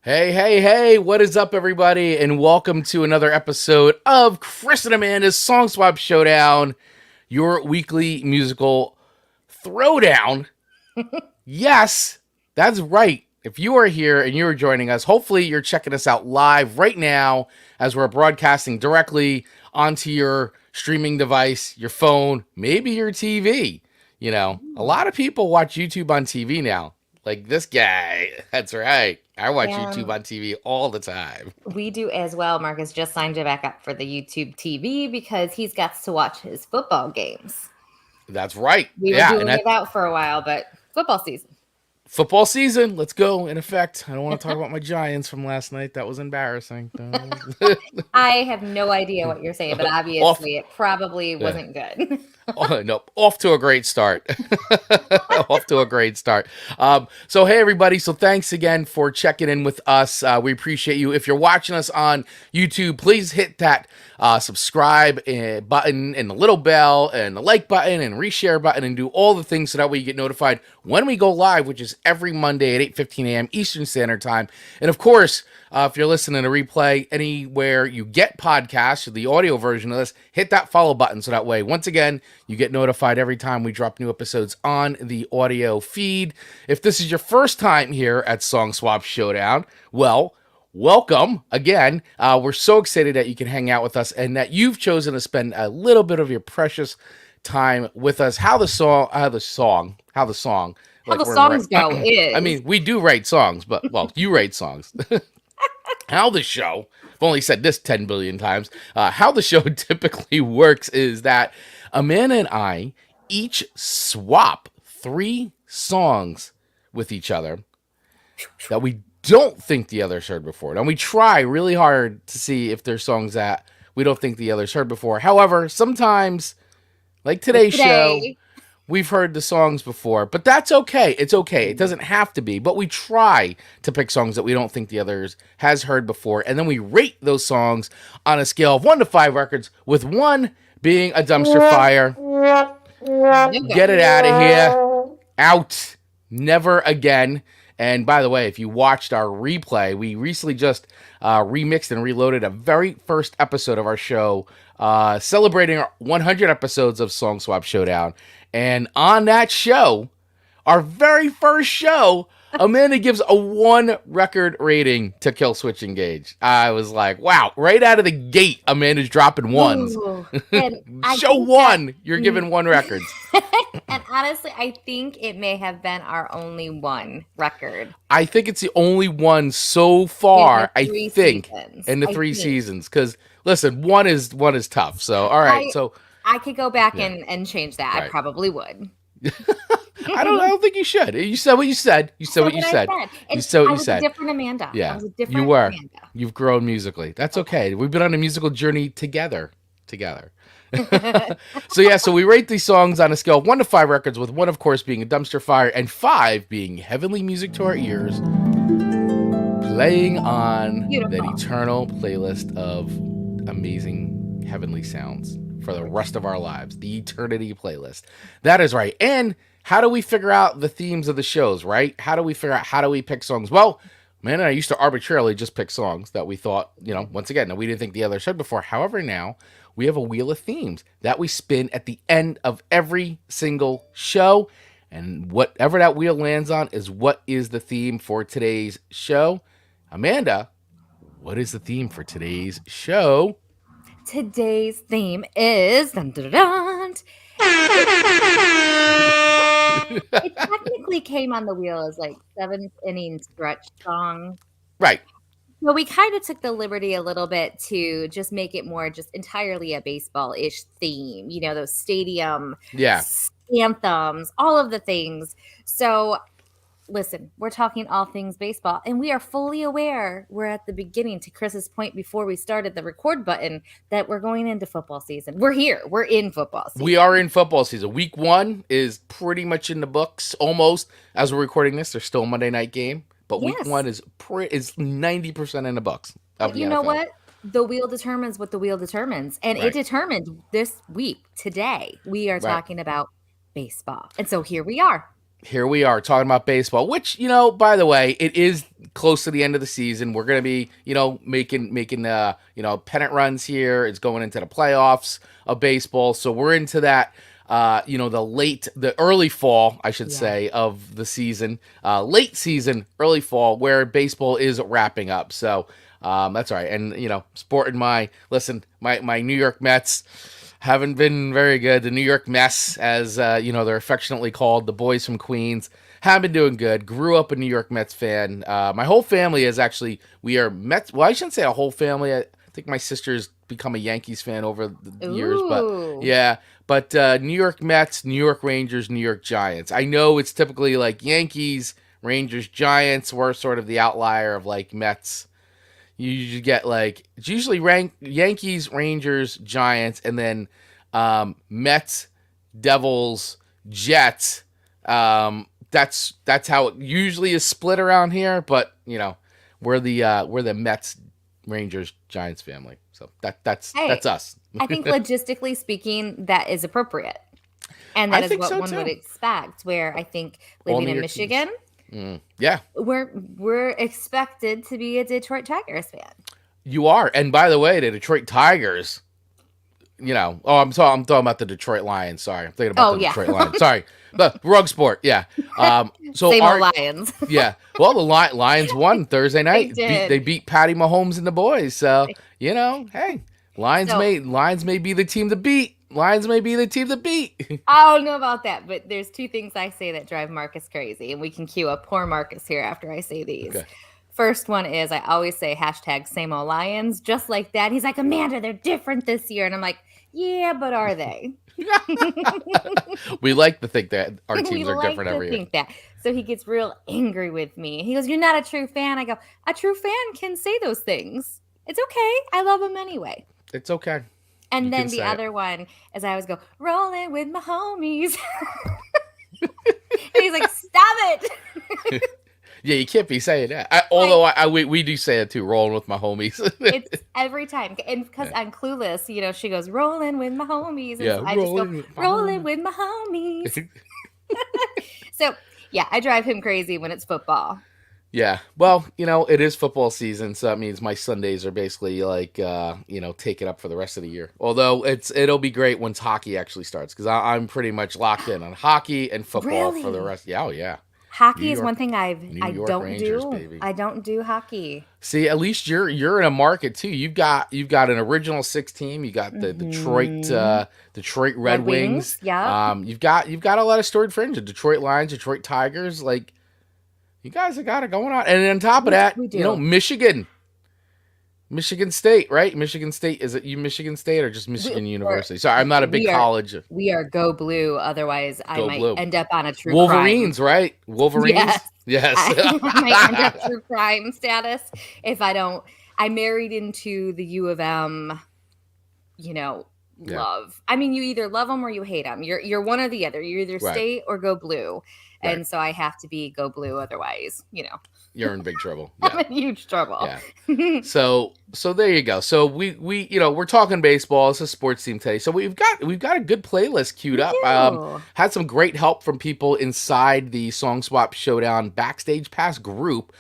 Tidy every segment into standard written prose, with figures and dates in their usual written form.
Hey, hey, hey, what is up, everybody? And welcome to another episode of Chris and Amanda's Song Swap Showdown, your weekly musical throwdown. Yes, that's right. If you are here and you are joining us, hopefully you're checking us out live right now as we're broadcasting directly onto your streaming device, your phone, maybe your TV. A lot of people watch YouTube on TV now. Like this guy. That's right. I watch YouTube And on TV all the time. we do as well. Marcus just signed you back up for the YouTube TV because he's got to watch his football games. That's right. We were Yeah, and doing that without for a while, but football season. football season, let's go. In effect, I don't want to talk about my Giants from last night. That was embarrassing. I have no idea what you're saying, but Off, obviously it probably yeah. wasn't good. Oh, no, off to a great start. Off to a great start. So, hey, everybody. So, thanks again for checking in with us. We appreciate you. If you're watching us on YouTube, please hit that subscribe button and the little bell and the like button and reshare button and do all the things so that way you get notified when we go live, which is every Monday at 8:15 a.m. Eastern Standard Time. And, of course, if you're listening to replay anywhere you get podcasts or the audio version of this, hit that follow button so that way, once again, you get notified every time we drop new episodes on the audio feed. If this is your first time here at Song Swap Showdown, well, welcome again. We're so excited that you can hang out with us and that you've chosen to spend a little bit of your precious time with us. How the song How the songs go is. I mean, we do write songs, but, well, you write songs. How the show, I've only said this 10 billion times, how the show typically works is that Amanda and I each swap 3 songs with each other that we don't think the others heard before. And we try really hard to see if there's songs that we don't think the others heard before. However, sometimes, like today's show, we've heard the songs before, but that's okay. It's okay. It doesn't have to be, but we try to pick songs that we don't think the others has heard before, and then we rate those songs on a scale of 1 to 5 records, with 1 being a dumpster fire. Get it out of here. Out. Never again. And by the way, if you watched our replay, we recently just remixed and reloaded a very first episode of our show, celebrating our 100 episodes of Song Swap Showdown. And on that show, our very first show, Amanda gives a 1 record rating to Kill Switch Engage. I was like, wow, right out of the gate, Amanda's dropping ones. Show 1, you're giving 1 records. And honestly, I think it may have been our only 1 record. I think it's the only one so far, in the 3 seasons. In the 3 seasons. Because, listen, one is tough. So, all right. I could go back and change that. Right. I probably would. I don't think you should. You said what you said. You said what you said. You said what you said. I was a different Amanda. Yeah, I was a different you were. Amanda. You've grown musically. That's okay. We've been on a musical journey together. So we rate these songs on a scale of 1 to 5 records, with 1, of course, being a dumpster fire and 5 being heavenly music to our ears, playing on that eternal playlist of amazing heavenly sounds for the rest of our lives, the eternity playlist. That is right. And how do we figure out the themes of the shows, right? How do we pick songs? Well, man, I used to arbitrarily just pick songs that we thought, once again, that we didn't think the others heard before. However, now we have a wheel of themes that we spin at the end of every single show. And whatever that wheel lands on is what is the theme for today's show. Amanda, what is the theme for today's show? Today's theme is... Dun, dun, dun, it technically came on the wheel as like 7th inning stretch song. Right. So we kind of took the liberty a little bit to just make it more just entirely a baseball-ish theme. Those stadium anthems, all of the things. So listen, we're talking all things baseball, and we are fully aware we're at the beginning, to Chris's point before we started the record button, that we're going into football season. We're here. We're in football season. We are in football season. Week 1 is pretty much in the books, almost. As we're recording this, there's still a Monday night game, but week 1 is 90% in the books. But you know what? The wheel determines what the wheel determines, and it determined this week, today. We are talking about baseball, and so here we are. here we are talking about baseball, which, by the way, it is close to the end of the season. We're going to be, making pennant runs here. It's going into the playoffs of baseball. So we're into that, the early fall, I should say, of the season, late season, early fall, where baseball is wrapping up. So that's all right. And, sporting my New York Mets haven't been very good. The New York Mess, as they're affectionately called, the boys from Queens, have been doing good. Grew up a New York Mets fan. My whole family is actually, we are Mets. Well, I shouldn't say a whole family. I think my sister's become a Yankees fan over the years, but yeah. But New York Mets, New York Rangers, New York Giants. I know it's typically like Yankees, Rangers, Giants. We're sort of the outlier of like Mets. You usually get it's usually Yankees, Rangers, Giants, and then Mets, Devils, Jets. That's how it usually is split around here. But we're the Mets, Rangers, Giants family. So that's us. I think logistically speaking, that is appropriate, and that is what one would expect. Where I think living in Michigan. Yeah, we're expected to be a Detroit Tigers fan. You are, and by the way, the Detroit Tigers. I'm talking about the Detroit Lions. Sorry, I'm thinking about the Detroit Lions. Sorry, the rug sport. Yeah. So same old Lions. Yeah. Well, the Lions won Thursday night. They beat Patty Mahomes and the boys. So hey, Lions may be the team to beat. Lions may be the team to beat. I don't know about that, but there's two things I say that drive Marcus crazy, and we can cue up poor Marcus here after I say these. Okay. First one is I always say # same old Lions, just like that. He's like, Amanda, they're different this year. And I'm like, yeah, but are they? We like to think that our teams are different every year. That. So he gets real angry with me. He goes, you're not a true fan. I go, a true fan can say those things. It's okay. I love them anyway. It's okay. And then the other one is I always go, rolling with my homies. And he's like, stop it. Yeah, you can't be saying that. Although we do say it too, rolling with my homies. It's every time. And because I'm clueless, she goes, rolling with my homies. And I just go, rolling with my homies. So, yeah, I drive him crazy when it's football. Yeah. Well, it is football season, so that means my Sundays are basically taken up for the rest of the year. Although it'll be great once hockey actually starts, because I'm pretty much locked in on hockey and football for the rest. Yeah, oh yeah. Hockey is one thing I don't Rangers, do. Baby. I don't do hockey. See, at least you're in a market too. You've got an original 6 team. You got the Detroit Red Wings. Yeah. You've got a lot of storied fringe. The Detroit Lions, Detroit Tigers. Like, you guys have got it going on. And on top of that, Michigan State, right? Michigan State, is it Michigan State or just Michigan University? Sorry, I'm not a big college. We are go blue. Otherwise, I might end up on a true Wolverines, crime. Right? Wolverines? Yes. I might end up true crime status if I don't. I married into the U of M, love. I mean, you either love them or you hate them. You're one or the other. You either state or go blue. Right. And so I have to be go blue. Otherwise, you're in big trouble. Yeah. I'm in huge trouble. Yeah. So there you go. So we we're talking baseball. It's a sports team today. So we've got a good playlist queued up. Had some great help from people inside the Song Swap Showdown Backstage Pass group,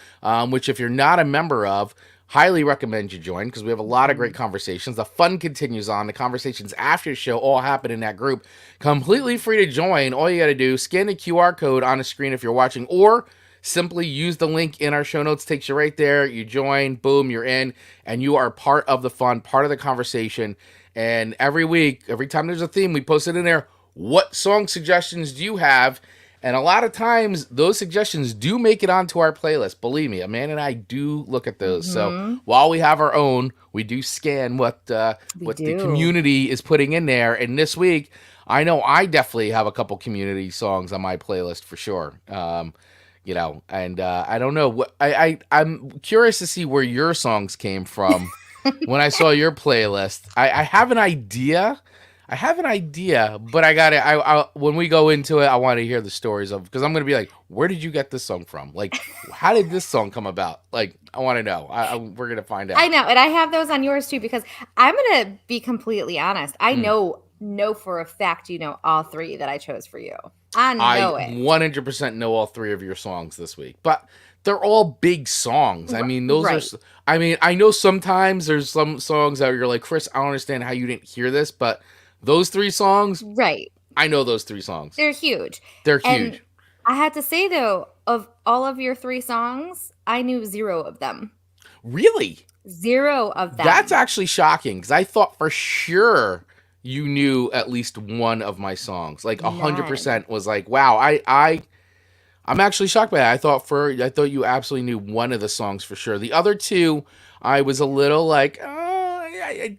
which if you're not a member of, highly recommend you join, because we have a lot of great conversations. The fun continues on. The conversations after the show all happen in that group. Completely free to join. All you got to do, scan the QR code on the screen if you're watching, or simply use the link in our show notes. Takes you right there. You join, boom, you're in, and you are part of the fun, part of the conversation. And every week, every time there's a theme, we post it in there. What song suggestions do you have? And a lot of times, those suggestions do make it onto our playlist. Believe me, Amanda and I do look at those. Mm-hmm. So while we have our own, we do scan what the community is putting in there. And this week, I know I definitely have a couple community songs on my playlist for sure. And I don't know what I'm curious to see where your songs came from when I saw your playlist. I have an idea. But I got it. When we go into it, I want to hear the stories of, because I'm going to be like, where did you get this song from? Like, how did this song come about? Like, I want to know. We're going to find out. I know. And I have those on yours too, because I'm going to be completely honest. I know for a fact, all 3 that I chose for you. I I know it. 100% know all three of your songs this week, but they're all big songs. I mean, those Right. are. I mean, I know sometimes there's some songs that you're like, Chris, I don't understand how you didn't hear this, but those three songs, Right. I know those three songs. They're huge. They're And huge. I had to say though, of all of your 3 songs, I knew 0 of them. Really? 0 of them. That's actually shocking because I thought for sure you knew at least one of my songs. Like 100% was like, wow. I'm actually shocked by that. I thought you absolutely knew one of the songs for sure. The other two, I was a little like,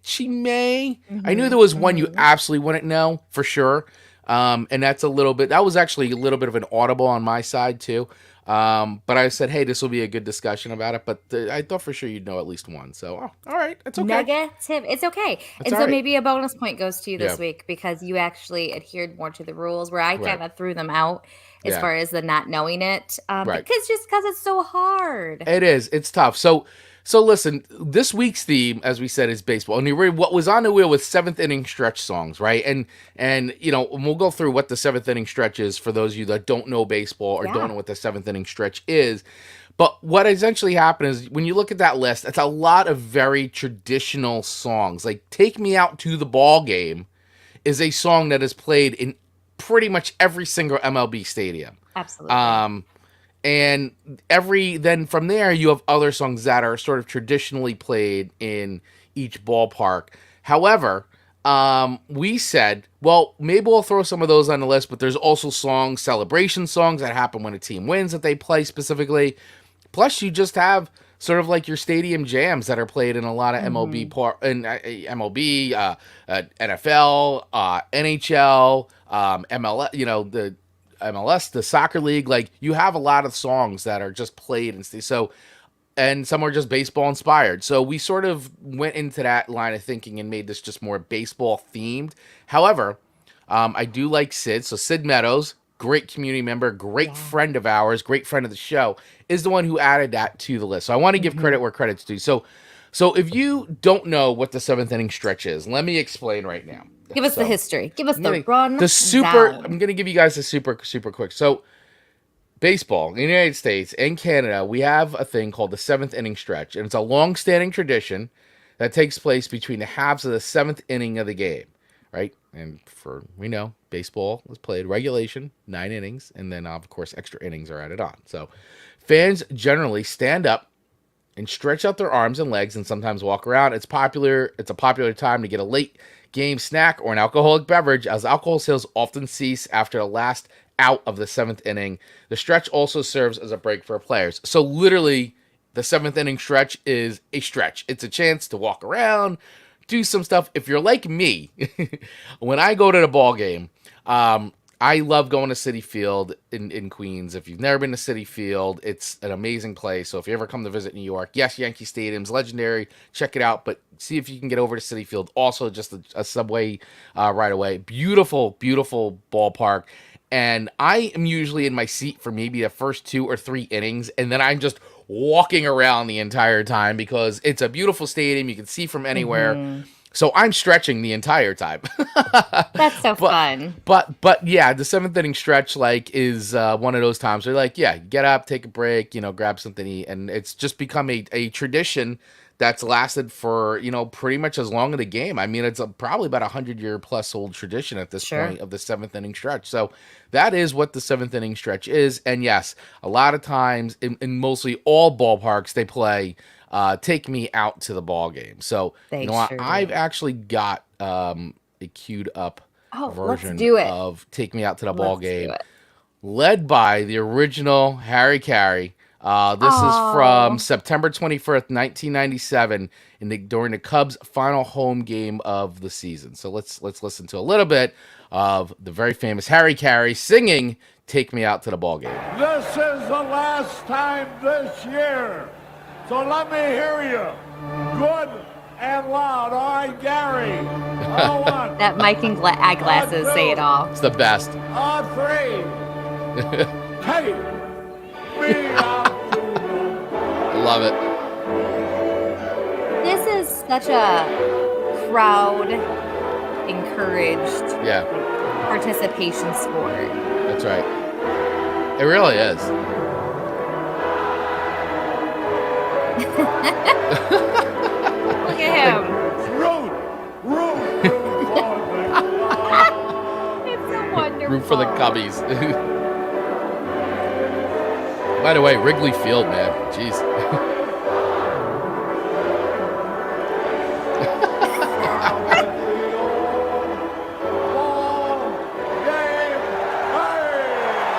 she may. I knew there was one you absolutely wouldn't know for sure. And that was actually a little bit of an audible on my side too. But I said, hey, this will be a good discussion about it. But I thought for sure you'd know at least one. So, all right. It's okay. Negative. It's okay. That's and so right. maybe a bonus point goes to you this week because you actually adhered more to the rules where I kind of threw them out as far as the not knowing it. Because it's so hard. It is. It's tough. So listen, this week's theme, as we said, is baseball. And what was on the wheel was 7th inning stretch songs, right? And we'll go through what the 7th inning stretch is for those of you that don't know baseball or don't know what the 7th inning stretch is. But what essentially happened is when you look at that list, it's a lot of very traditional songs. Like Take Me Out to the Ball Game is a song that is played in pretty much every single MLB stadium. Absolutely. And then from there, you have other songs that are sort of traditionally played in each ballpark. However, we said, well, maybe we'll throw some of those on the list, but there's also celebration songs that happen when a team wins that they play specifically. Plus, you just have sort of like your stadium jams that are played in a lot of MLB, NFL, NHL, MLS, the MLS, the soccer league. Like you have a lot of songs that are just played and some are just baseball inspired. So we sort of went into that line of thinking and made this just more baseball themed. However, I do like Sid. So Sid Meadows, great community member, great friend of ours, great friend of the show, is the one who added that to the list. So I want to give credit where credit's due. So if you don't know what the 7th inning stretch is, let me explain right now. Give us the history. Give us the run. I'm going to give you guys a super quick. So baseball in the United States and Canada, we have a thing called the 7th inning stretch. And it's a long-standing tradition that takes place between the halves of the 7th inning of the game, right? And we know baseball was played regulation, 9 innings, and then of course extra innings are added on. So fans generally stand up and stretch out their arms and legs and sometimes walk around. It's a popular time to get a late game snack or an alcoholic beverage, as alcohol sales often cease after the last out of the 7th inning. The stretch also serves as a break for players. So literally, the 7th inning stretch is a stretch. It's a chance to walk around, do some stuff. If you're like me, when I go to the ball game, I love going to Citi Field in Queens. If you've never been to Citi Field, it's an amazing place. So if you ever come to visit New York, yes, Yankee Stadium's legendary. Check it out, but see if you can get over to Citi Field. Also, just a subway right away. Beautiful, beautiful ballpark. And I am usually in my seat for maybe the first 2 or 3 innings, and then I'm just walking around the entire time because it's a beautiful stadium. You can see from anywhere. So I'm stretching the entire time. That's so fun. But yeah, the 7th inning stretch is one of those times where get up, take a break, grab something to eat, and it's just become a tradition that's lasted for pretty much as long as the game. I mean, it's probably about 100-year plus old tradition at this point of the 7th inning stretch. So that is what the 7th inning stretch is. And yes, a lot of times in mostly all ballparks they play Take Me Out to the Ball Game. So I've actually got a queued up version of Take Me Out to the Ball Game, led by the original Harry Caray. This is from September 21st, 1997, during the Cubs' final home game of the season. So let's listen to a little bit of the very famous Harry Caray singing "Take Me Out to the Ball Game." This is the last time this year, so let me hear you, good and loud. All right, Gary. That mic and eyeglasses say it all. It's the best. 3. Take me out. Love it. This is such a crowd encouraged participation sport. That's right. It really is. Look at him. Root for the It's so wonderful. Root for the Cubbies. By the way, Wrigley Field, man. Jeez.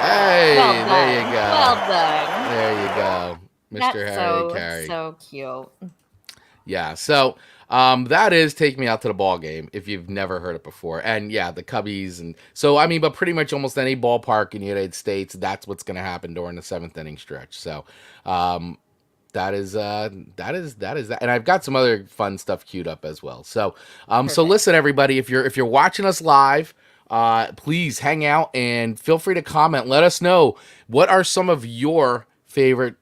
Hey, Well there you done. go. Well done. There you go, Mr. That's Harry Carey. so cute. Yeah, so that is Take Me Out to the Ball Game, if you've never heard it before. And yeah, the Cubbies. And so, I mean, but pretty much almost any ballpark in the United States, that's what's going to happen during the 7th inning stretch. So that is that. And I've got some other fun stuff queued up as well. So so listen, everybody, if you're watching us live, please hang out and feel free to comment. Let us know, what are some of your favorite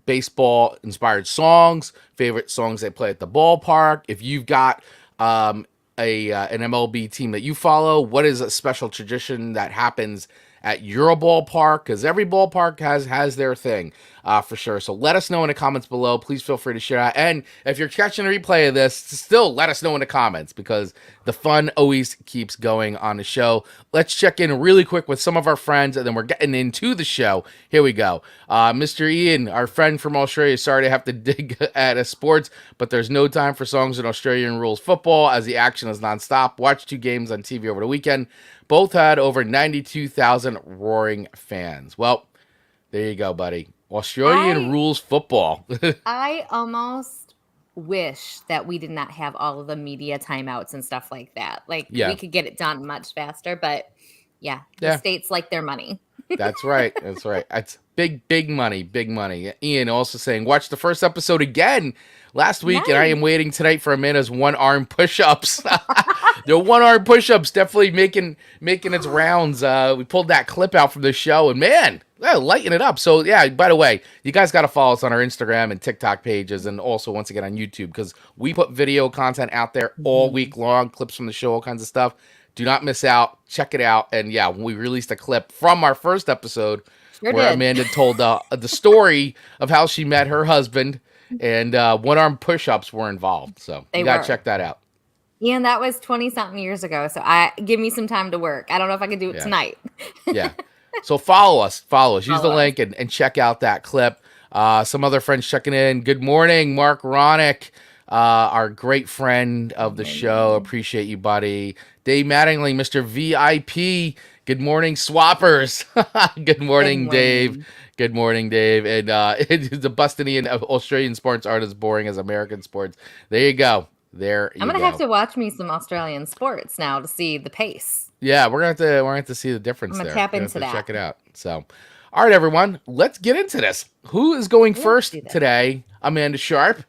baseball inspired songs, favorite songs they play at the ballpark. If you've got an MLB team that you follow, what is a special tradition that happens at your ballpark? Because every ballpark has their thing, for sure. So let us know in the comments below. Please feel free to share out. And if you're catching a replay of this, still let us know in the comments, because the fun always keeps going on the show. Let's check in really quick with some of our friends, and then we're getting into the show. Here we go. Mr. Ian, our friend from Australia, sorry to have to dig at sports, but there's no time for songs in Australian rules football, as the action is nonstop. Watch 2 games on TV over the weekend. Both had over 92,000 roaring fans. Well, there you go, buddy. Australian rules football. I almost wish that we did not have all of the media timeouts and stuff like that. Like, we could get it done much faster, but the states like their money. That's right. That's right. It's big money, big money. Ian also saying, watch the first episode again last week, and I am waiting tonight for Amanda's one-arm push-ups. The one-arm push-ups definitely making its rounds. We pulled that clip out from the show, and man, lighten it up. So yeah, by the way, you guys got to follow us on our Instagram and TikTok pages, and also once again on YouTube, because we put video content out there all week long, clips from the show, all kinds of stuff. Do not miss out. Check it out. And yeah, we released a clip from our first episode where Amanda told the story of how she met her husband, and one-arm push-ups were involved. So you got to check that out. Yeah, and that was 20-something years ago. So give me some time to work. I don't know if I can do it tonight. Yeah. So follow us. Use the link and check out that clip. Some other friends checking in. Good morning, Mark Ronick, our great friend of the show. Appreciate you, buddy. Dave Mattingly, Mr. VIP. Good morning, Swappers. Good morning, Dave. Good morning, Dave. And the Bostonian Australian sports aren't as boring as American sports. There you go. I'm gonna have to watch me some Australian sports now to see the pace. Yeah, we're gonna have to see the difference. I'm gonna there. Tap into that. Check it out. So, all right, everyone, let's get into this. Who is going first today? Amanda Sharp,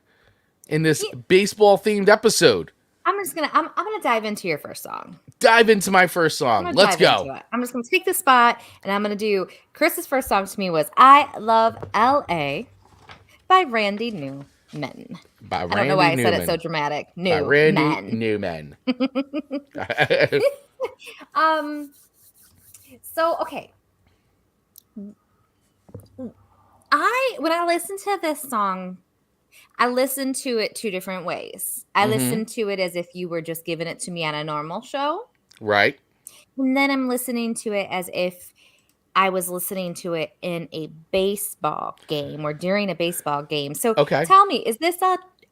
in this baseball themed episode. I'm gonna dive into your first song. Dive into my first song. Let's go. I'm just gonna take the spot, and I'm gonna do Chris's first song to me was "I Love L.A." by Randy Newman. I don't know why I said it so dramatic. Randy Newman. So okay. When I listen to this song, I listen to it 2 different ways. I listen to it as if you were just giving it to me on a normal show. Right. And then I'm listening to it as if I was listening to it in a baseball game or during a baseball game. So tell me,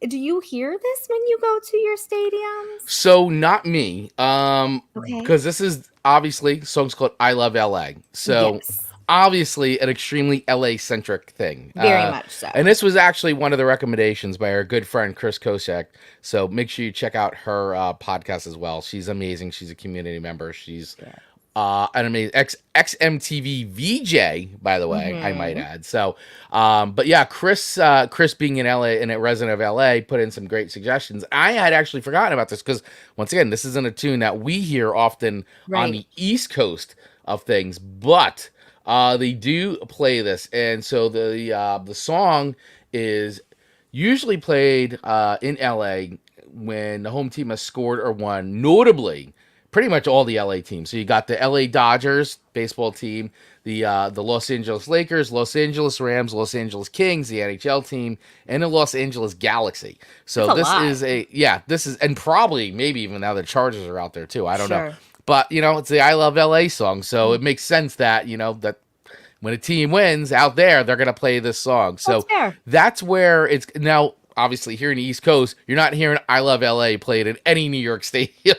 do you hear this when you go to your stadiums? So not me. Because this is obviously song's called I Love LA. So obviously an extremely LA centric thing. Very much so. And this was actually one of the recommendations by our good friend Chris Kosak. So make sure you check out her podcast as well. She's amazing. She's a community member. She's an amazing ex-MTV VJ, by the way, I might add. So, but yeah, Chris being in LA and a resident of LA put in some great suggestions. I had actually forgotten about this because once again, this isn't a tune that we hear often on the East Coast of things, but they do play this. And so the song is usually played in LA when the home team has scored or won, notably pretty much all the LA teams. So you got the LA Dodgers baseball team, the Los Angeles Lakers, Los Angeles Rams, Los Angeles Kings, the NHL team, and the Los Angeles Galaxy. So this is and probably maybe even now the Chargers are out there too. I don't know. But it's the I Love LA song, so it makes sense that that when a team wins out there, they're going to play this song. So that's where it's now. Obviously, here in the East Coast, you're not hearing I Love LA played in any New York stadium.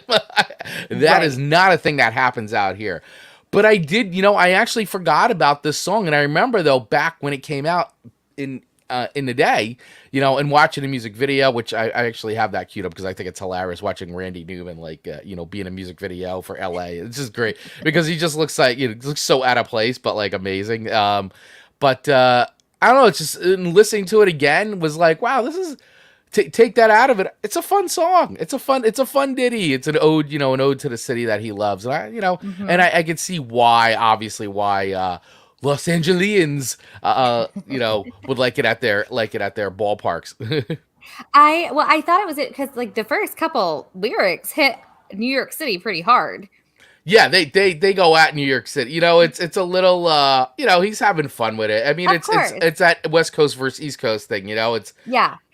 That is not a thing that happens out here. But I did, I actually forgot about this song. And I remember, though, back when it came out in the day, and watching a music video, which I actually have that queued up because I think it's hilarious watching Randy Newman, be in a music video for LA. It's just great because he just looks like, looks so out of place, but like amazing. I don't know. It's just listening to it again was like, wow, this is take that out of it. It's a fun song. It's a fun ditty. It's an ode, an ode to the city that he loves. And I can see why Los Angeles, would like it at their ballparks. I thought it was it because like the first couple lyrics hit New York City pretty hard. Yeah, they go at New York City. It's a little he's having fun with it. I mean, it's that West Coast versus East Coast thing, It's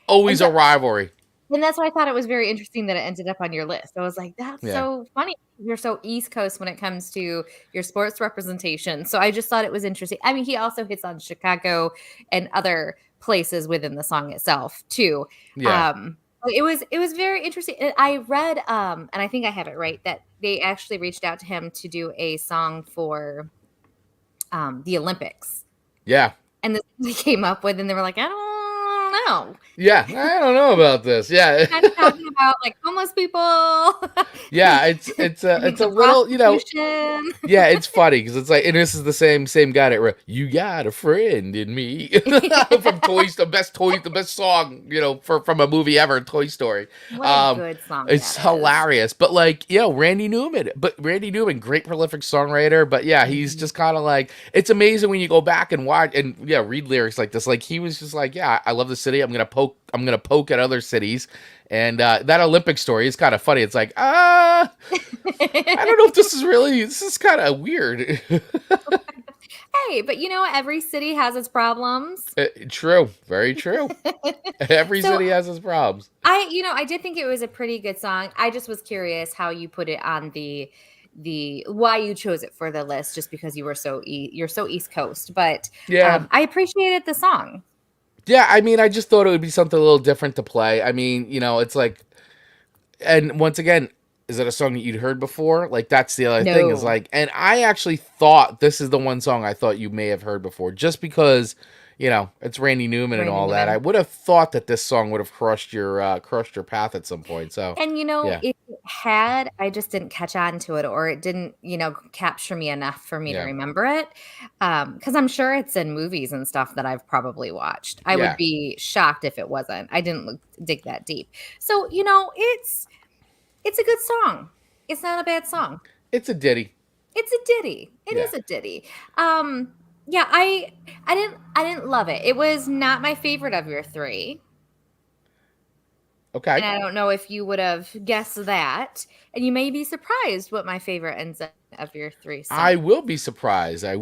always a rivalry. And that's why I thought it was very interesting that it ended up on your list. I was like, that's so funny. You're so East Coast when it comes to your sports representation. So I just thought it was interesting. I mean, he also hits on Chicago and other places within the song itself too. Yeah. It was very interesting. I read, and I think I have it right, that they actually reached out to him to do a song for the Olympics. Yeah. And this they came up with, and they were like, I don't know. Yeah, I don't know about this. Yeah. Kind of talking about like homeless people. Yeah, it's a little, yeah, it's funny because it's like, and this is the same guy that wrote "You Got a Friend in Me" from the best song, from a movie ever, Toy Story. What a good song. It's hilarious. But like, Randy Newman, great prolific songwriter, but yeah, he's just kind of like, it's amazing when you go back and watch and read lyrics like this. Like he was just like, yeah, I love the city. I'm gonna poke at other cities. And that Olympic story is kind of funny. It's like, I don't know if this is kind of weird. Hey, but every city has its problems. True. Very true. Every city has its problems. I did think it was a pretty good song. I just was curious how you put it on the why you chose it for the list, just because you're so East Coast. But I appreciated the song. Yeah, I mean, I just thought it would be something a little different to play. I mean, it's like, and once again, is it a song that you'd heard before? Like, that's the other thing is like, and I actually thought this is the one song I thought you may have heard before, just because, it's Randy Newman and all that. I would have thought that this song would have crossed your path at some point. So, and if it had, I just didn't catch on to it, or it didn't, capture me enough for me to remember it. Because I'm sure it's in movies and stuff that I've probably watched. I would be shocked if it wasn't. I didn't dig that deep. So, it's a good song. It's not a bad song. It's a ditty. It is a ditty. Yeah, I didn't love it. It was not my favorite of your three. Okay. And I don't know if you would have guessed that. And you may be surprised what my favorite ends up of your three. So. I will be surprised. At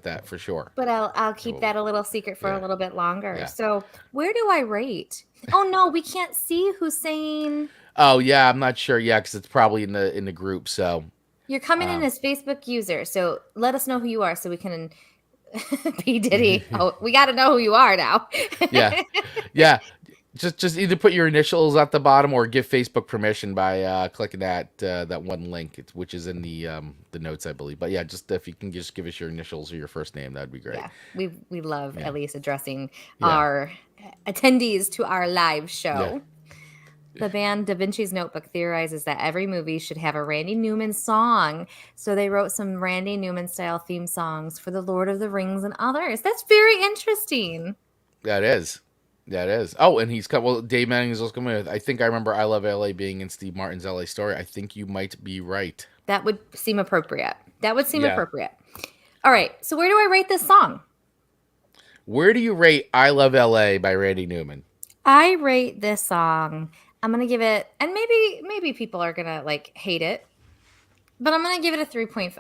that for sure. But I'll keep that a little secret for a little bit longer. Yeah. So where do I rate? Oh no, we can't see who's saying. Oh yeah, I'm not sure. Yeah, because it's probably in the group. So you're coming in as Facebook user. So let us know who you are so we can P Diddy. Oh, we got to know who you are now. Yeah. Just either put your initials at the bottom or give Facebook permission by clicking that one link, which is in the notes, I believe. But yeah, just if you can just give us your initials or your first name, that'd be great. Yeah, we love at least addressing our attendees to our live show. Yeah. The band Da Vinci's Notebook theorizes that every movie should have a Randy Newman song. So they wrote some Randy Newman style theme songs for The Lord of the Rings and others. That's very interesting. That is. Oh, and he's come. Well, Dave Manning is also coming with. I think I remember I Love LA being in Steve Martin's LA Story. I think you might be right. That would seem appropriate. Appropriate. All right. So where do I rate this song? Where do you rate I Love LA by Randy Newman? I rate this song I'm gonna give it, and maybe people are gonna like hate it, but I'm gonna give it a 3.5.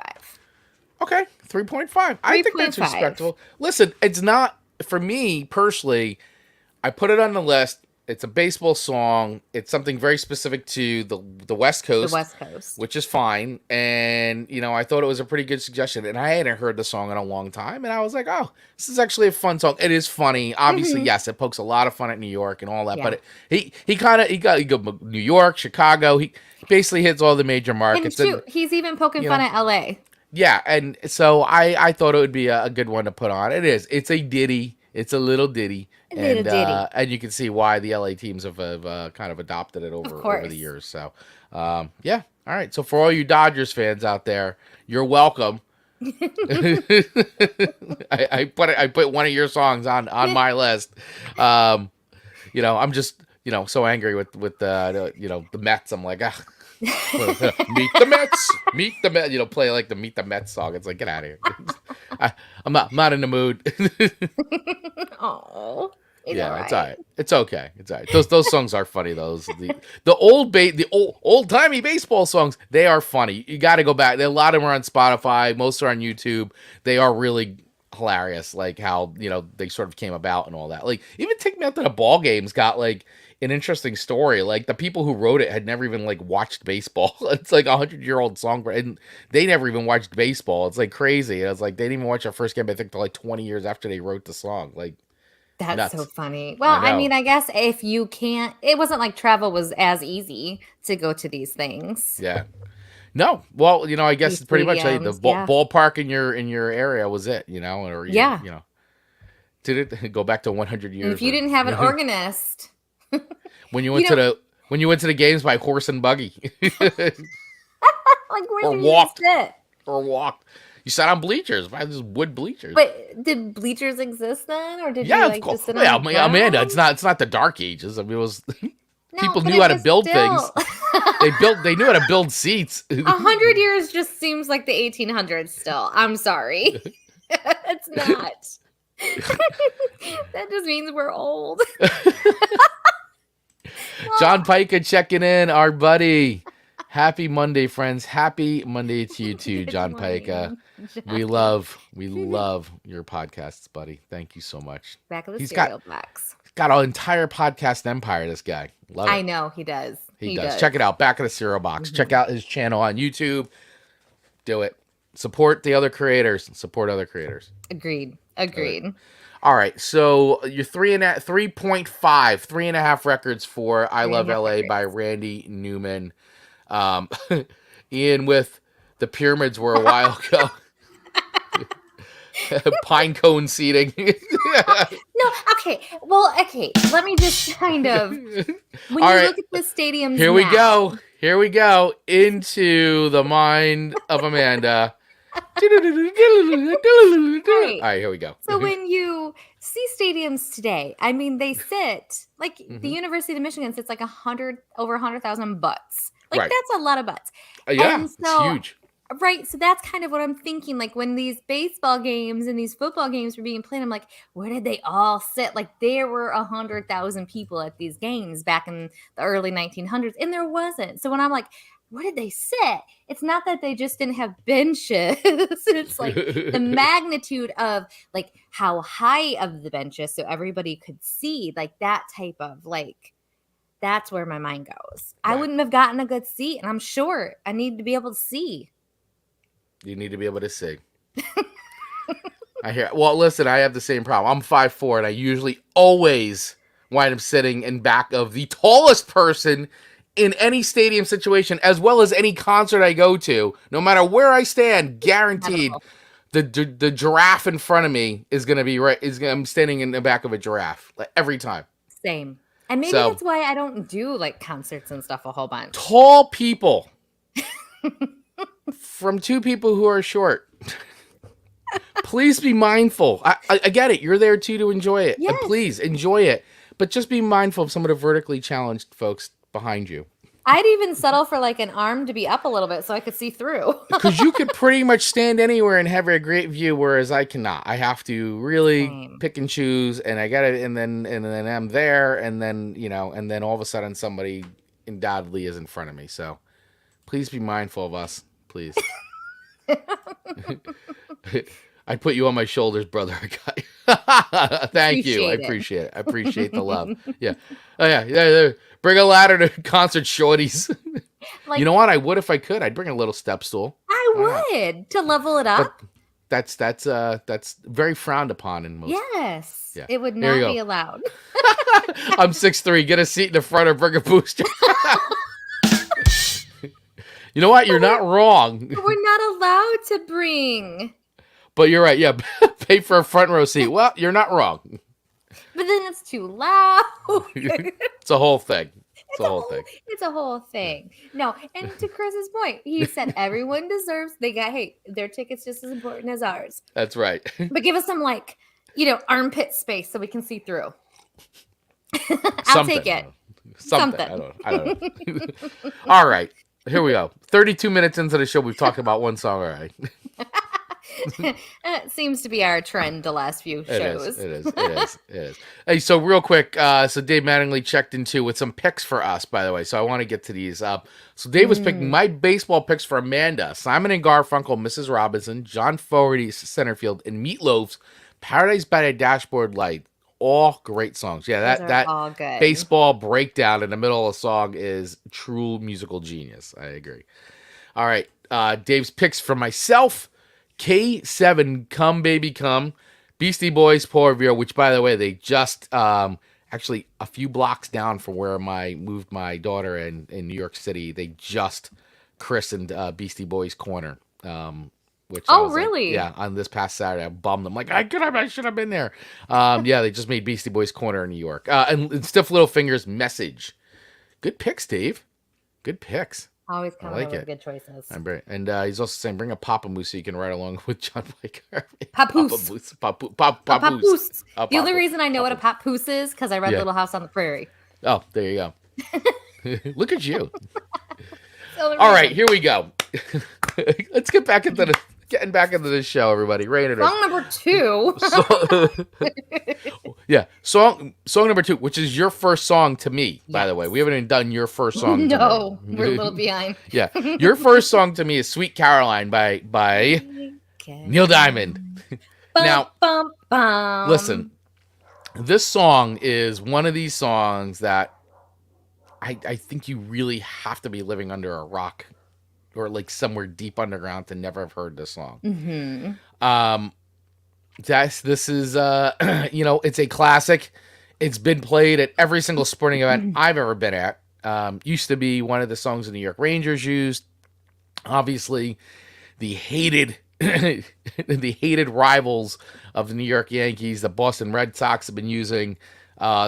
Okay, 3.5. I think that's 3.5. respectable. Listen, it's not for me personally. I put it on the list. It's a baseball song. It's something very specific to the West Coast, The West Coast. which is fine. And I thought it was a pretty good suggestion. And I hadn't heard the song in a long time, and I was like, oh, this is actually a fun song. It is funny. Obviously, yes, it pokes a lot of fun at New York and all that. Yeah. But he got New York, Chicago. He basically hits all the major markets. And shoot, he's even poking fun at LA. Yeah, and so I thought it would be a good one to put on. It is. It's a ditty. It's a little ditty. And you can see why the LA teams have kind of adopted it over the years. So, yeah. All right. So for all you Dodgers fans out there, you're welcome. I put one of your songs on my list. I'm just so angry with the Mets. I'm like, meet the Mets, play like the Meet the Mets song. It's like, get out of here. I'm not in the mood. Oh, yeah, right. It's all right. It's okay. It's all right. Those songs are funny. The old timey baseball songs, they are funny. You got to go back. A lot of them are on Spotify. Most are on YouTube. They are really hilarious. Like how they sort of came about and all that. Like even Take Me Out to the Ball Game's got like an interesting story. Like the people who wrote it had never even like watched baseball. It's like 100-year-old song, and they never even watched baseball. It's like crazy. It's like they didn't even watch their first game. I think till like 20 years after they wrote the song. Like that's nuts. So funny. Well, I mean, I guess if you can't, it wasn't like travel was as easy to go to these things. Yeah. No. Well, I guess These pretty much the yeah. ballpark in your area was it. Or yeah. Did it go back to 100 years? And if you didn't have an organist. When you went to the games by horse and buggy, like where did you sit? Or walked. You sat on bleachers, by these wood bleachers. But did bleachers exist then, or did you of course. Just sit on the Amanda, it's not the Dark Ages. I mean, it was people knew how to build still... things. They knew how to build seats. 100 years just seems like the 1800s. Still, I'm sorry, it's not. That just means we're old. John Pica checking in, our buddy. Happy Monday, friends. Happy Monday to you too, John Pica. We love your podcasts, buddy. Thank you so much. Back of the cereal box. He's got an entire podcast empire, this guy. Love it. I know, he does. He does. Check it out. Back of the cereal box. Mm-hmm. Check out his channel on YouTube. Do it. Support the other creators. Support other creators. Agreed. All right, so your 3.5 records for I Love LA by Randy Newman. Ian with The Pyramids were a while ago. Pine cone seating. No, okay. Well, okay. Let me just kind of when look at the stadiums. Here we go. Into the mind of Amanda. All right, here we go. So when you see stadiums today, I mean, they sit like the University of Michigan sits like over 100,000 butts. Like that's a lot of butts. Yeah, it's huge. Right. So that's kind of what I'm thinking. Like when these baseball games and these football games were being played, I'm like, where did they all sit? Like there were 100,000 people at these games back in the early 1900s, and there wasn't. So when I'm like, where did they sit? It's not that they just didn't have benches. It's like the magnitude of like how high of the benches so everybody could see, like that type of like, that's where my mind goes. Right. I wouldn't have gotten a good seat, and I'm short. I need to be able to see. You need to be able to see. I hear. Well, listen, I have the same problem. I'm 5'4", and I usually always wind up sitting in back of the tallest person in any stadium situation, as well as any concert I go to. No matter where I stand, guaranteed, the giraffe in front of me is going to be right. I'm standing in the back of a giraffe like, every time. Same. And maybe that's why I don't do like concerts and stuff a whole bunch. Tall people from two people who are short. Please be mindful. I get it. You're there too to enjoy it. Yes. Please enjoy it. But just be mindful of some of the vertically challenged folks behind you. I'd even settle for like an arm to be up a little bit so I could see through. Because you could pretty much stand anywhere and have a great view, whereas I cannot. I have to really Same. pick and choose, and I got it, and then I'm there, and then and then all of a sudden somebody undoubtedly is in front of me. So please be mindful of us, please. I put you on my shoulders, brother. Thank you. I appreciate it. I appreciate the love. Yeah. Oh yeah. Bring a ladder to concert, shorties. Like, you know what? I would if I could. I'd bring a little step stool. I would to level it up. But that's very frowned upon in most. Yes. Yeah. It would not be allowed. I'm 6'3". Get a seat in the front or bring a booster. You know what? You're not wrong. We're not allowed to bring. But you're right. Yeah, pay for a front row seat. Well, you're not wrong. But then it's too loud. It's a whole thing. It's a whole thing. It's a whole thing. No, and to Chris's point, he said everyone deserves. Their ticket's just as important as ours. That's right. But give us some armpit space so we can see through. I'll take it. Something. I don't know. All right. Here we go. 32 minutes into the show, we've talked about one song already. It seems to be our trend the last few shows. It is. Hey, so real quick, so Dave Mattingly checked in too with some picks for us, by the way. So I want to get to these up. So Dave was picking my baseball picks for Amanda: Simon and Garfunkel, Mrs. Robinson, John Fogerty's Centerfield, and Meatloaf's Paradise by the Dashboard Light. All great songs. Yeah, that all good. Baseball breakdown in the middle of the song is true musical genius. I agree. All right, Dave's picks for myself: K7, Come Baby Come, Beastie Boys, Paul Revere, which, by the way, they just actually a few blocks down from where I moved my daughter in New York City. They just christened Beastie Boys Corner. Which really? On this past Saturday, I bummed them. Like, I should have been there. Yeah, they just made Beastie Boys Corner in New York. And Stiff Little Fingers, Message. Good picks, Dave. Good picks. Always coming up with good choices. And he's also saying, bring a Papa Moose so you can ride along with John Biker. Papoose. Papoose. The only reason I know what a papoose is because I read Little House on the Prairie. Oh, there you go. Look at you. All right, here we go. Let's get back into getting back into this show, everybody. Rain it in. Song number 2. Song number 2, which is your first song to me, by the way. We haven't even done your first song. No, we're a little behind. Yeah, your first song to me is "Sweet Caroline" by Neil Diamond. Now, listen, this song is one of these songs that I think you really have to be living under a rock or like somewhere deep underground to never have heard this song. Mm-hmm. This is it's a classic. It's been played at every single sporting event I've ever been at. Used to be one of the songs the New York Rangers used. Obviously, the hated rivals of the New York Yankees, the Boston Red Sox, have been using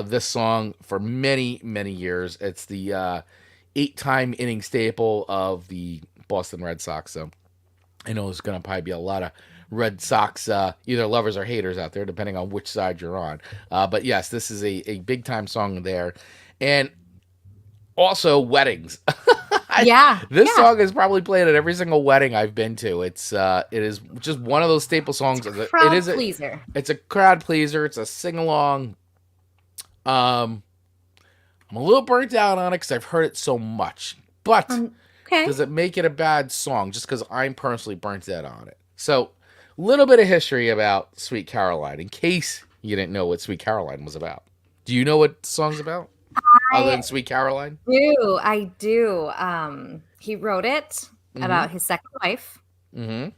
this song for many, many years. It's the 8-time inning staple of the Boston Red Sox. So I know there's going to probably be a lot of Red Sox either lovers or haters out there, depending on which side you're on. But yes, this is a big time song there. And also weddings. This song is probably played at every single wedding I've been to. It is just one of those staple songs. It's a crowd pleaser. It's a crowd pleaser. It's a sing along. I'm a little burnt out on it because I've heard it so much. But does it make it a bad song just because I'm personally burnt out on it? So, a little bit of history about Sweet Caroline, in case you didn't know what Sweet Caroline was about. Do you know what the song's about? Other than Sweet Caroline? I do. He wrote it about his second wife. Mm-hmm.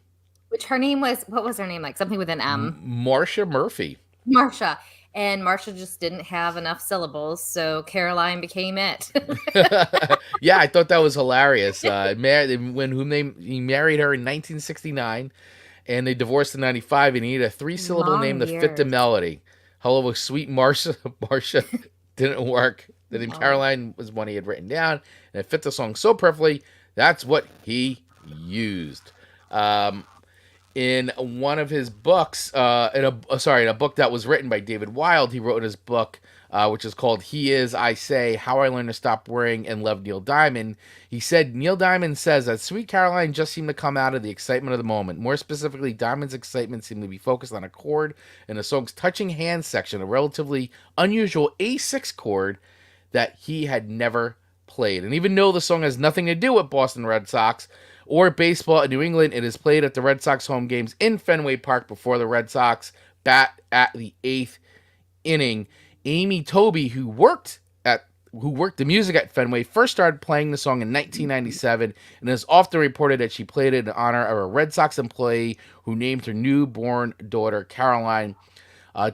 Which her name was, what was her name? Like something with an M. Marcia Murphy. Marsha. And Marcia just didn't have enough syllables, so Caroline became it. Yeah, I thought that was hilarious. He married her in 1969, and they divorced in 95, and he needed a 3-syllable name to fit the melody. Hello, Sweet Marcia. Marcia didn't work. The name Caroline was one he had written down, and it fit the song so perfectly. That's what he used. in one of his books, in a book that was written by David Wild. He wrote in his book, which is called "He Is, I Say: How I Learned to Stop Worrying and Love Neil Diamond." He said Neil Diamond says that "Sweet Caroline" just seemed to come out of the excitement of the moment. More specifically, Diamond's excitement seemed to be focused on a chord in the song's "Touching Hands" section, a relatively unusual A6 chord that he had never played. And even though the song has nothing to do with Boston Red Sox or baseball in New England, it is played at the Red Sox home games in Fenway Park before the Red Sox bat at the 8th inning. Amy Toby, who worked the music at Fenway, first started playing the song in 1997 and is often reported that she played it in honor of a Red Sox employee who named her newborn daughter Caroline.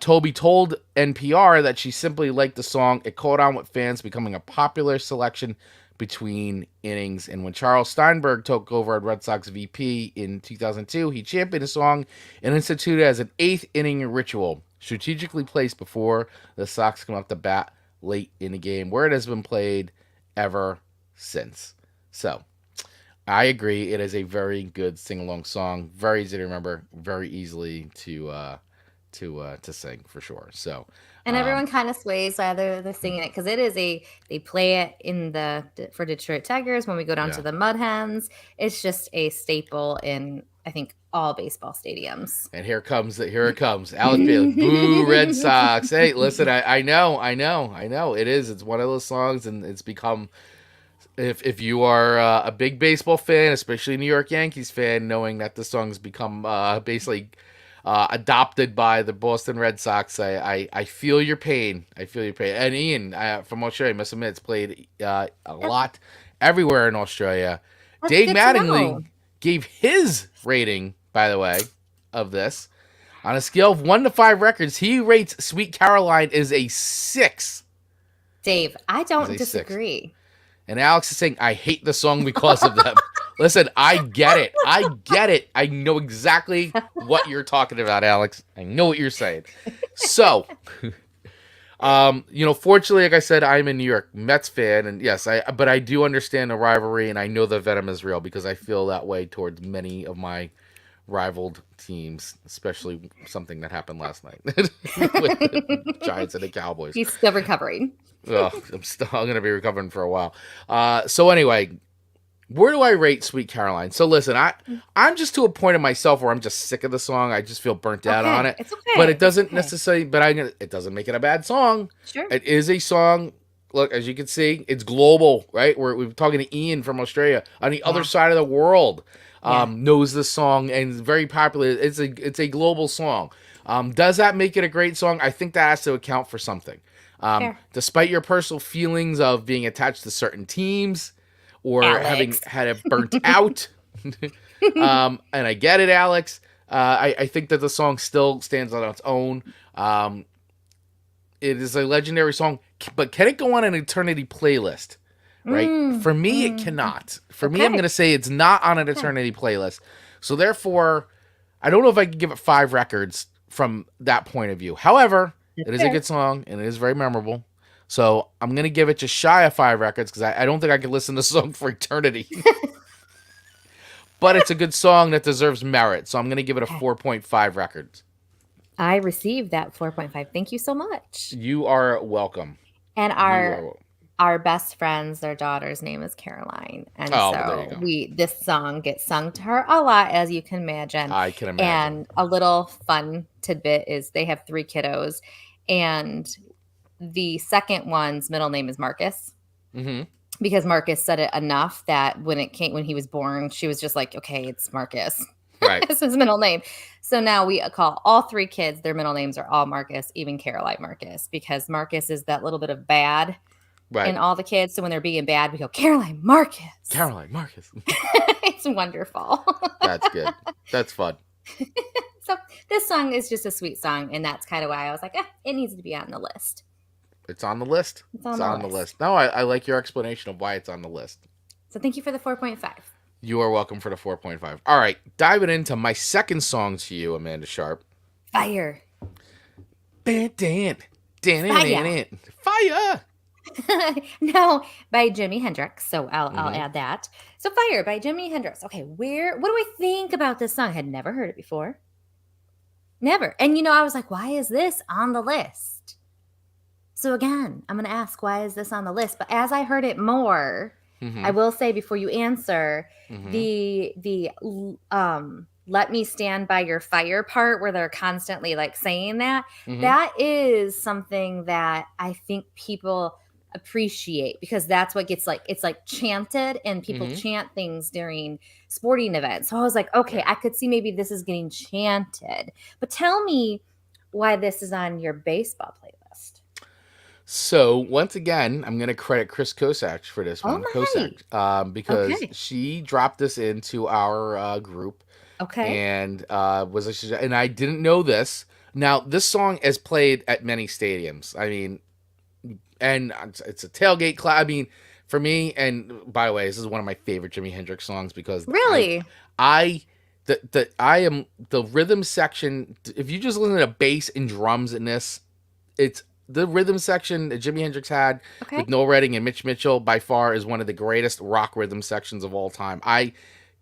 Toby told NPR that she simply liked the song. It caught on with fans, becoming a popular selection between innings. And when Charles Steinberg took over at Red Sox VP in 2002, he championed the song and instituted it as an 8th inning ritual, strategically placed before the Sox come up to bat late in the game, where it has been played ever since. So, I agree. It is a very good sing-along song. Very easy to remember. Very easily to sing, for sure. So, and everyone kind of sways while they're singing it, because it is they play it for Detroit Tigers when we go down to the Mud Hens. It's just a staple in, I think, all baseball stadiums. And here it comes. Alex Bailey, boo Red Sox. Hey, listen, I know. It is. It's one of those songs, and it's become, if you are a big baseball fan, especially a New York Yankees fan, knowing that the song's become basically adopted by the Boston Red Sox, I feel your pain. And Ian from Australia, I must admit, it's played a lot everywhere in Australia. That's Dave Mattingly gave his rating, by the way, of this. On a scale of 1 to 5 records, he rates Sweet Caroline as a 6. Dave, I don't disagree. 6. And Alex is saying, I hate the song because of them. Listen, I get it. I know exactly what you're talking about, Alex. I know what you're saying. So, fortunately, like I said, I'm a New York Mets fan, and yes, but I do understand the rivalry, and I know the venom is real because I feel that way towards many of my rivaled teams, especially something that happened last night with the Giants and the Cowboys. He's still recovering. I'm going to be recovering for a while. So anyway, where do I rate Sweet Caroline? So listen, I'm just to a point in myself where I'm just sick of the song. I just feel burnt out on it. It's okay. But it doesn't necessarily, it doesn't make it a bad song. Sure. It is a song. Look, as you can see, it's global, right? We're talking to Ian from Australia on the other side of the world. Knows the song and is very popular. It's a global song. Does that make it a great song? I think that has to account for something. Despite your personal feelings of being attached to certain teams or having had it burnt out, and I get it, Alex. I think that the song still stands on its own. It is a legendary song, but can it go on an eternity playlist? Right? For me, it cannot. For me, I'm going to say it's not on an eternity playlist. So therefore, I don't know if I can give it 5 records from that point of view. However, it is a good song, and it is very memorable. So I'm going to give it just shy of 5 records, because I don't think I can listen to the song for eternity. But it's a good song that deserves merit. So I'm going to give it a 4.5 records. I received that 4.5. Thank you so much. You are welcome. And our best friends, their daughter's name is Caroline. And this song gets sung to her a lot, as you can imagine. I can imagine. And a little fun tidbit is they have 3 kiddos, and the second one's middle name is Marcus. Mm-hmm. Because Marcus said it enough that when he was born, she was just like, okay, it's Marcus. Right. That's his middle name. So now we call all 3 kids, their middle names are all Marcus, even Caroline Marcus, because Marcus is that little bit of bad. Right. And all the kids, so when they're being bad, we go, Caroline Marcus. Caroline Marcus. It's wonderful. That's good. That's fun. So this song is just a sweet song, and that's kind of why I was like, it needs to be on the list. It's on the list? It's on the list. No, I like your explanation of why it's on the list. So thank you for the 4.5. You are welcome for the 4.5. All right, diving into my second song to you, Amanda Sharp. Fire. Fire. No, by Jimi Hendrix. So I'll add that. So Fire by Jimi Hendrix. Okay, what do I think about this song? I had never heard it before. Never. And I was like, why is this on the list? So again, I'm going to ask, why is this on the list? But as I heard it more, I will say before you answer, the let me stand by your fire part where they're constantly like saying that, that is something that I think people appreciate, because that's what gets like, it's like chanted, and people chant things during sporting events. So I was like, okay, I could see maybe this is getting chanted, but tell me why this is on your baseball playlist. So once again, I'm going to credit Chris Kosach for this one. Kosach, because she dropped this into our group. Okay. And and I didn't know this. Now, this song is played at many stadiums. I mean, and it's a tailgate class. I mean, for me, and by the way, this is one of my favorite Jimi Hendrix songs, because really, I am the rhythm section. If you just listen to bass and drums in this, it's the rhythm section that Jimi Hendrix had with Noel Redding and Mitch Mitchell, by far is one of the greatest rock rhythm sections of all time. I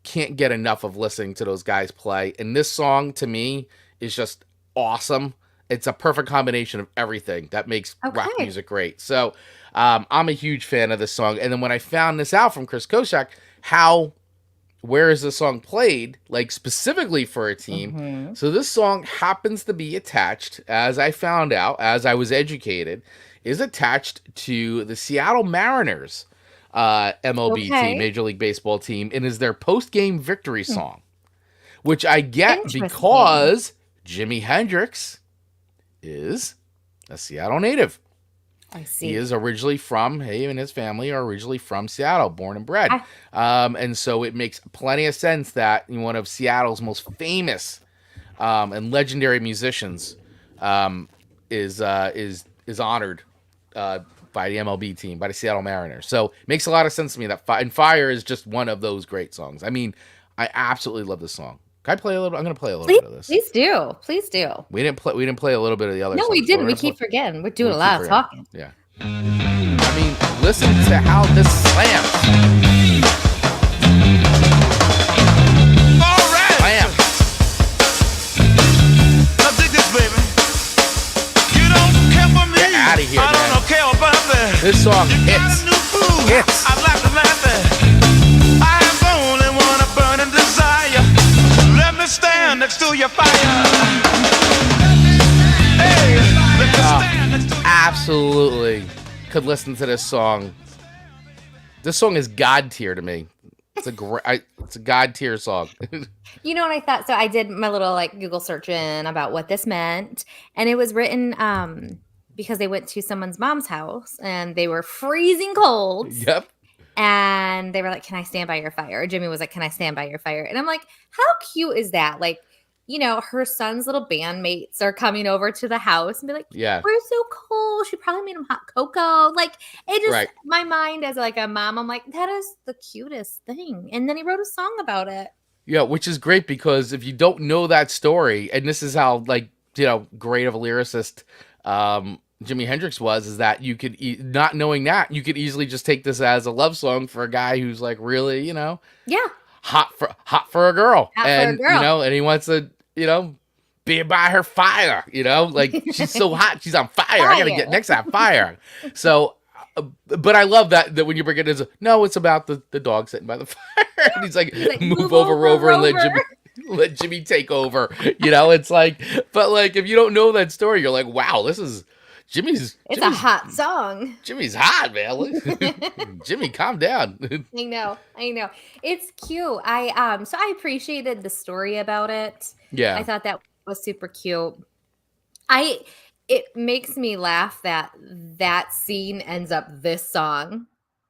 can't get enough of listening to those guys play. And this song, to me, is just awesome. It's a perfect combination of everything that makes rock music great. So I'm a huge fan of this song. And then when I found this out from Chris Kosach, where is the song played, like specifically for a team? So this song happens to be attached, as I found out, as I was educated, is attached to the Seattle Mariners MLB team, Major League Baseball team, and is their post-game victory song, which I get because Jimi Hendrix is a Seattle native. I see. He is originally he and his family are originally from Seattle, born and bred. And so it makes plenty of sense that one of Seattle's most famous and legendary musicians is honored by the MLB team, by the Seattle Mariners. So it makes a lot of sense to me that Fire is just one of those great songs. I mean, I absolutely love this song. Can I play a little? I'm going to play a little bit of this. Please do. Please do. We didn't play a little bit of the other songs. No, we didn't. We keep forgetting. We're doing a lot of talking. Yeah. I mean, listen to how this slams. All right. Slam. Now dig this, baby. You don't care for me. Get out of here, I don't care about that. This song hits. Hits. I'd like to laugh at. I have only one burning desire. Let me stand next to your fire. Hey, let me stand next to your fire. Absolutely could listen to this song. This song is God tier to me. It's a God tier song. You know what I thought? So I did my little like Google searching about what this meant, and it was written because they went to someone's mom's house and they were freezing cold. Yep. And they were like, "Can I stand by your fire?" Or Jimmy was like, "Can I stand by your fire?" And I'm like, how cute is that? Like, her son's little bandmates are coming over to the house and be like, yeah, we're so cold. She probably made him hot cocoa. Like, it just, my mind as like a mom, I'm like, that is the cutest thing. And then he wrote a song about it. Yeah, which is great, because if you don't know that story, and this is how great of a lyricist Jimi Hendrix was, is that you could not knowing that, you could easily just take this as a love song for a guy who's like really, hot for a girl, and he wants to be by her fire, like she's so hot, she's on fire. I gotta get next to that fire. So, but I love that when you bring it as no, it's about the dog sitting by the fire, and he's like move over Rover and let Jimmy take over. It's like, but like if you don't know that story, you're like, wow, this is. It's a hot song. Jimmy's hot, man. Jimmy, calm down. I know. It's cute. So I appreciated the story about it. Yeah. I thought that was super cute. It makes me laugh that scene ends up this song.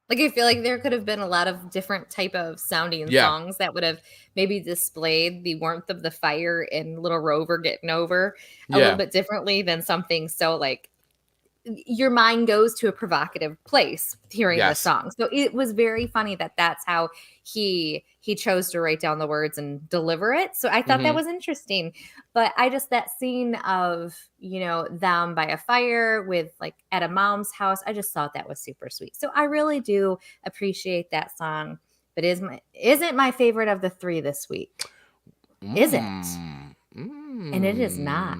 Like, I feel like there could have been a lot of different type of sounding songs that would have maybe displayed the warmth of the fire and little Rover getting over a little bit differently than something so like your mind goes to a provocative place hearing the Yes. song. So it was very funny that that's how he chose to write down the words and deliver it. So I thought that was interesting. But I just, that scene of, you know, them by a fire with like at a mom's house, I just thought that was super sweet. So I really do appreciate that song. But isn't my favorite of the three this week. Isn't. And it is not.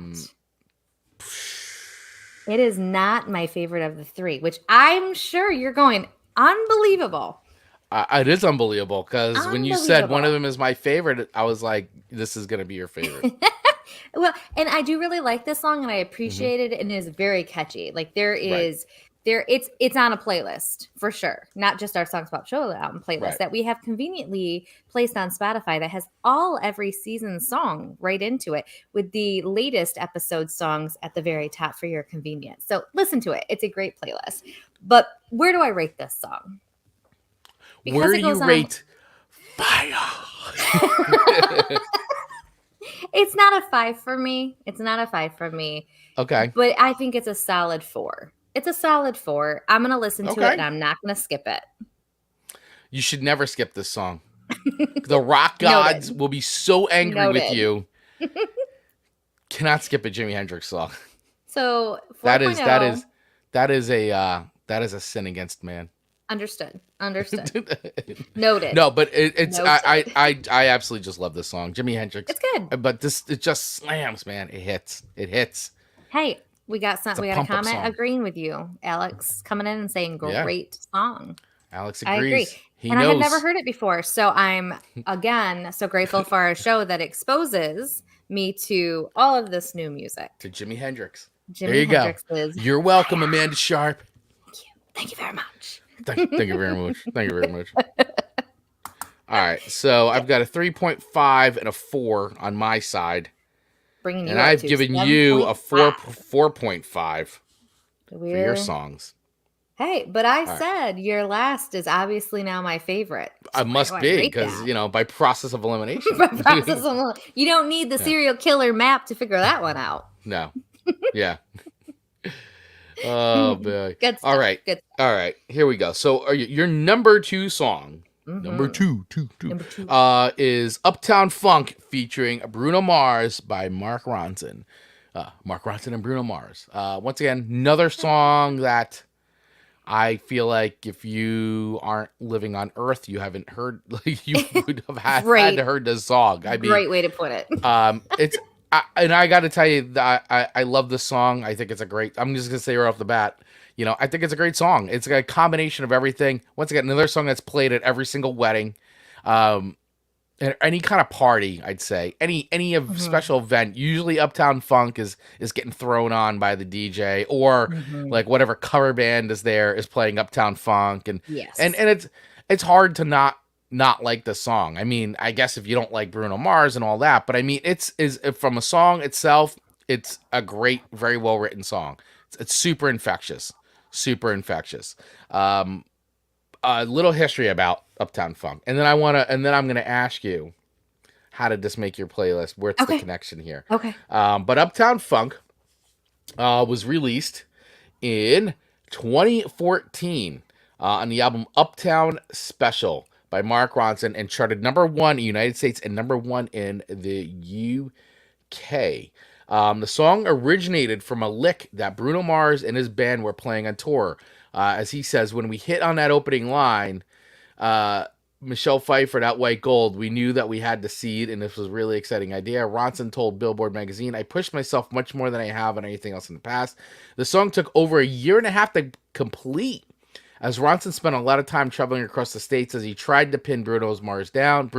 It is not my favorite of the three, which I'm sure you're going, unbelievable. It is unbelievable, because when you said one of them is my favorite, I was like, this is going to be your favorite. Well, and I do really like this song, and I appreciate it, and it is very catchy. Like it's on a playlist for sure, not just our Songs Pop Show album playlist that we have conveniently placed on Spotify that has every season song right into it, with the latest episode songs at the very top for your convenience. So listen to it; it's a great playlist. But where do I rate this song? Because where do you rate Fire? It's not a 5 for me. It's not a 5 for me. Okay. But I think it's a solid 4. It's a solid 4. I'm going to listen to it, and I'm not going to skip it. You should never skip this song. The rock gods will be so angry with you. Cannot skip a Jimi Hendrix song. So 4.0. that is a sin against man. Understood. Noted. No, but I absolutely just love this song. Jimi Hendrix. It's good. But it just slams, man. It hits. Hey, we got a comment song. agreeing with you. Alex coming in and saying great song. Alex agrees. I agree. He and knows. I had never heard it before. So I'm again so grateful for our show that exposes me to all of this new music. To Jimi Hendrix. There you go. You're welcome, Amanda Sharp. Thank you very much. Thank you very much. All right, so I've got a 3.5 and a 4 on my side, and I've given you a 4.5 for your songs. Hey, but I said your last is obviously now my favorite. So I must be, because by process of elimination. You don't need the serial killer map to figure that one out. No. Yeah. Oh, boy. Good stuff. All right. Good. All right. Here we go. So your number 2 song, number two, is Uptown Funk featuring Bruno Mars by Mark Ronson. Mark Ronson and Bruno Mars. Once again, another song that I feel like if you aren't living on Earth, you haven't heard. You would have had to heard this song. I mean, great way to put it. It's. And I got to tell you that I love this song. I think it's a great. I'm just gonna say right off the bat, I think it's a great song. It's a combination of everything. Once again, another song that's played at every single wedding, and any kind of party. I'd say any special event. Usually, Uptown Funk is getting thrown on by the DJ, or like whatever cover band is there is playing Uptown Funk, and it's hard to not like the song. I mean, I guess if you don't like Bruno Mars and all that, but I mean, it's from a song itself, it's a great, very well written song. It's super infectious. A little history about Uptown Funk, and then I'm gonna ask you, how did this make your playlist? Where's the connection here? Okay. But Uptown Funk was released in 2014 on the album Uptown Special by Mark Ronson, and charted number 1 in the United States and number 1 in the UK. The song originated from a lick that Bruno Mars and his band were playing on tour. As he says, when we hit on that opening line, Michelle Pfeiffer, that white gold, we knew that we had the seed, and this was a really exciting idea. Ronson told Billboard magazine, I pushed myself much more than I have on anything else in the past. The song took over a year and a half to complete, as Ronson spent a lot of time traveling across the states as he tried to pin Bruno Mars down.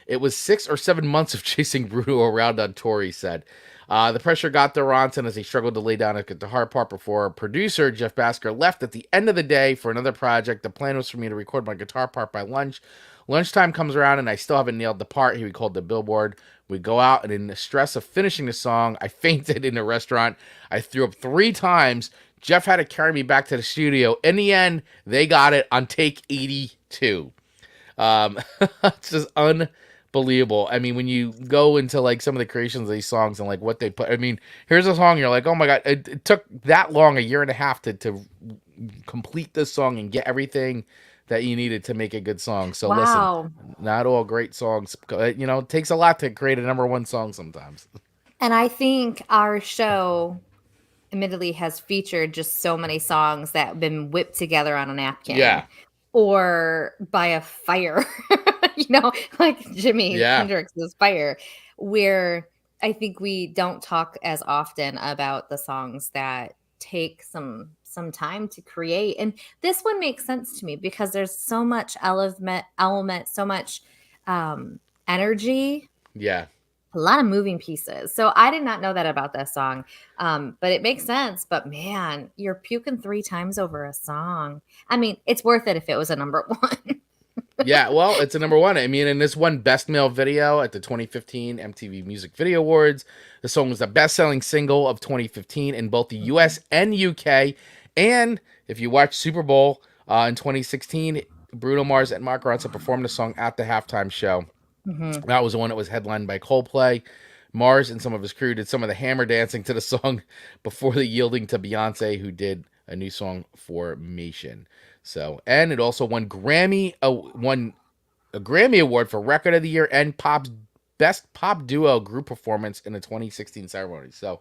It was 6 or 7 months of chasing Bruno around on tour, he said. The pressure got to Ronson as he struggled to lay down a guitar part before producer Jeff Basker left at the end of the day for another project. The plan was for me to record my guitar part by lunch. Lunchtime comes around and I still haven't nailed the part, he recalled to Billboard. We go out, and in the stress of finishing the song, I fainted in a restaurant. I threw up 3 times. Jeff had to carry me back to the studio. In the end, they got it on take 82. It's just believable. I mean, when you go into like some of the creations of these songs and like what they put, I mean, here's a song you're like, oh my god, it took that long, a year and a half to complete this song and get everything that you needed to make a good song. So Wow. listen, not all great songs, you know, it takes a lot to create a number one song sometimes. And I think our show admittedly has featured just so many songs that have been whipped together on a napkin. Yeah. Or by a fire, you know, like Jimi Yeah. Hendrix's Fire, where I think we don't talk as often about the songs that take some time to create. And this one makes sense to me because there's so much element, so much energy. Yeah. A lot of moving pieces. So I did not know that about this song. But it makes sense. But man, you're puking 3 times over a song. I mean, it's worth it if it was a number one. Yeah, well, it's a number one. I mean, and this won Best Male Video at the 2015 MTV Music Video Awards. The song was the best-selling single of 2015 in both the US and UK. And if you watch Super Bowl in 2016, Bruno Mars and Mark Ronson performed the song at the halftime show. Mm-hmm. That was the one that was headlined by Coldplay. Mars and some of his crew did some of the hammer dancing to the song before the yielding to Beyonce, who did a new song, Formation. So, and it also won a Grammy Award for Record of the Year and Pop's Best Pop Duo Group Performance in the 2016 ceremony. So,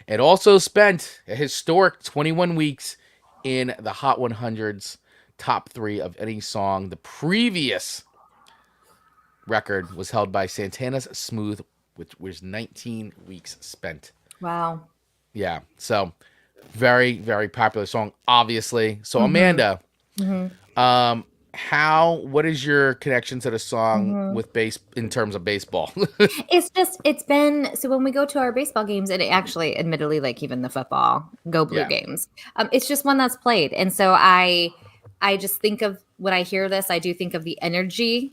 it also spent a historic 21 weeks in the Hot 100's top 3 of any song. The previous record was held by Santana's Smooth, which was 19 weeks spent. Wow. Yeah. So very, very popular song, obviously. So Amanda, what is your connection to the song with bass in terms of baseball? It's been, so when we go to our baseball games, and it actually, admittedly, like even the football, Go Blue games, it's just one that's played. And so I just think of, when I hear this, I do think of the energy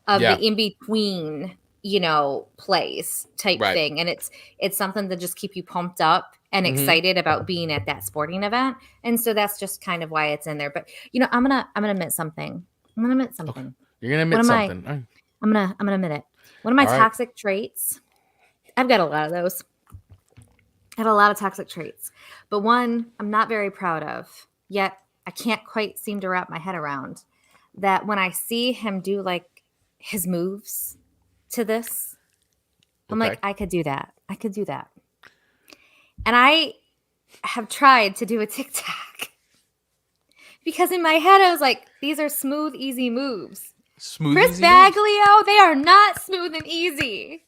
of the in-between, you know, plays type thing. And it's something to just keep you pumped up and excited about being at that sporting event. And so that's just kind of why it's in there. But, you know, I'm gonna admit something. I'm gonna admit something. Okay. You're gonna admit something. I'm gonna admit it. One of my toxic traits, I've got a lot of those. I have a lot of toxic traits. But one I'm not very proud of, yet I can't quite seem to wrap my head around, that when I see him do like his moves to this, I'm like, I could do that. I could do that. And I have tried to do a TikTok because in my head I was like, these are smooth, easy moves. Smooth, Chris easy Baglio, moves? they are not smooth and easy.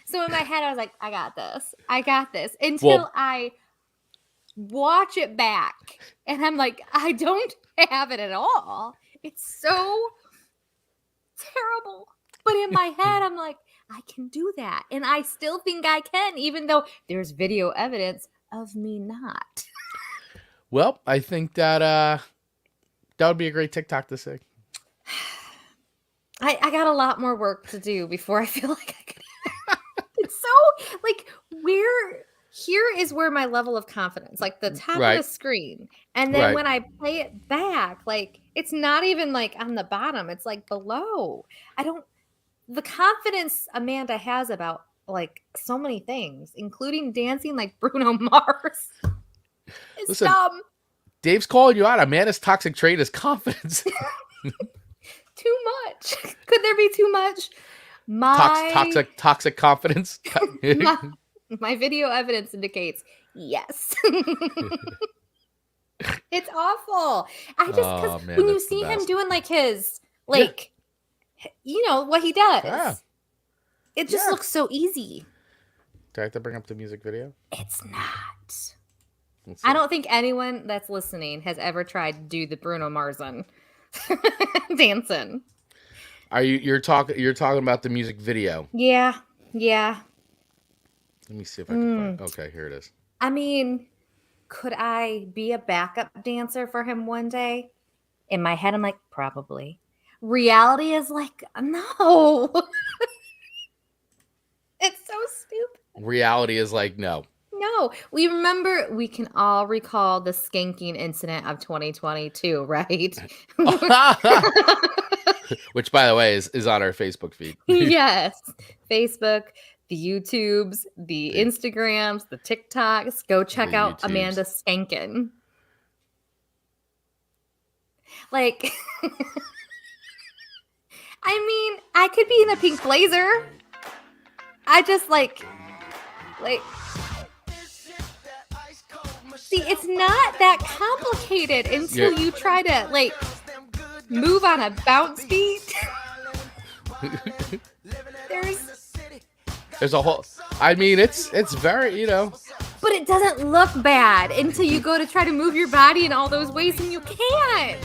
So in my head I was like, I got this. I got this. Until I watch it back and I'm like, I don't have it at all. It's so terrible. But in my head, I'm like, I can do that. And I still think I can, even though there's video evidence of me not. Well, I think that that would be a great TikTok to say. I got a lot more work to do before I feel like I can. It's so, like, here is where my level of confidence, like the top of the screen. And then when I play it back, like, it's not even like on the bottom. It's like below. The confidence Amanda has about like so many things, including dancing like Bruno Mars, is dumb. Dave's calling you out. Amanda's toxic trait is confidence. Too much. Could there be too much? Toxic confidence. My video evidence indicates yes. It's awful. I just, because when you see him doing like his, like, you know, what he does, it just looks so easy. Do I have to bring up the music video? It's not. I don't think anyone that's listening has ever tried to do the Bruno Marsan dancing. You're talking about the music video? Yeah. Let me see if I can find. Okay, here it is. I mean, could I be a backup dancer for him one day? In my head, I'm like, probably. Reality is like, no. It's so stupid. Reality is like, no. know. We can all recall the skanking incident of 2022, right? Which, by the way, is on our Facebook feed. Yes. Facebook, the YouTubes, the Instagrams, the TikToks. Go check out YouTubes. Amanda skanking. Like, I mean, I could be in a pink blazer. I just like, see, it's not that complicated until you try to like move on a bounce beat. There's a whole. I mean, it's very, you know. But it doesn't look bad until you go to try to move your body in all those ways and you can't.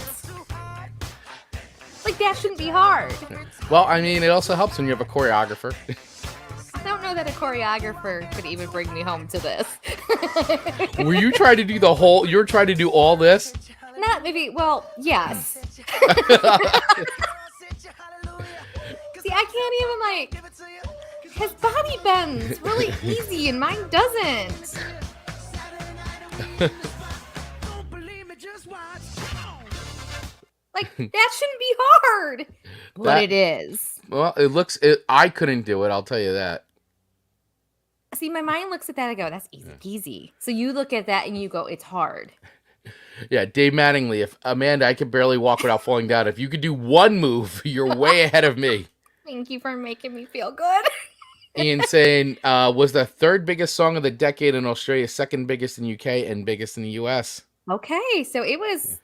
Like, that shouldn't be hard. Well, I mean, it also helps when you have a choreographer. I don't know that a choreographer could even bring me home to this. Were you trying to do the whole? You were trying to do all this? Not maybe. Well, yes. See, I can't even like. His body bends really easy, and mine doesn't. Like, that shouldn't be hard, but it is. Well, I couldn't do it. I'll tell you that. See, my mind looks at that and go, that's easy peasy. So you look at that and you go, it's hard. Yeah, Dave Mattingly, if Amanda, I could barely walk without falling down. If you could do one move, you're way ahead of me. Thank you for making me feel good. Ian saying, was the third biggest song of the decade in Australia, second biggest in UK, and biggest in the US. Okay, so it was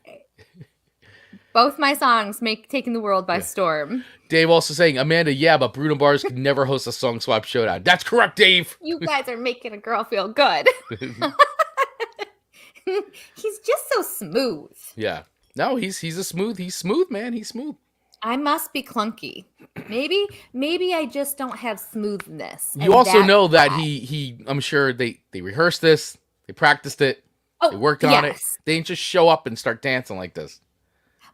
both my songs taking the world by storm. Dave also saying, Amanda, yeah, but Bruno Mars could never host a Song Swap Showdown. That's correct, Dave. You guys are making a girl feel good. He's just so smooth. Yeah. No, he's smooth, man. He's smooth. I must be clunky. Maybe I just don't have smoothness. You also know that he I'm sure they rehearsed this, they practiced it, they worked on it. They didn't just show up and start dancing like this.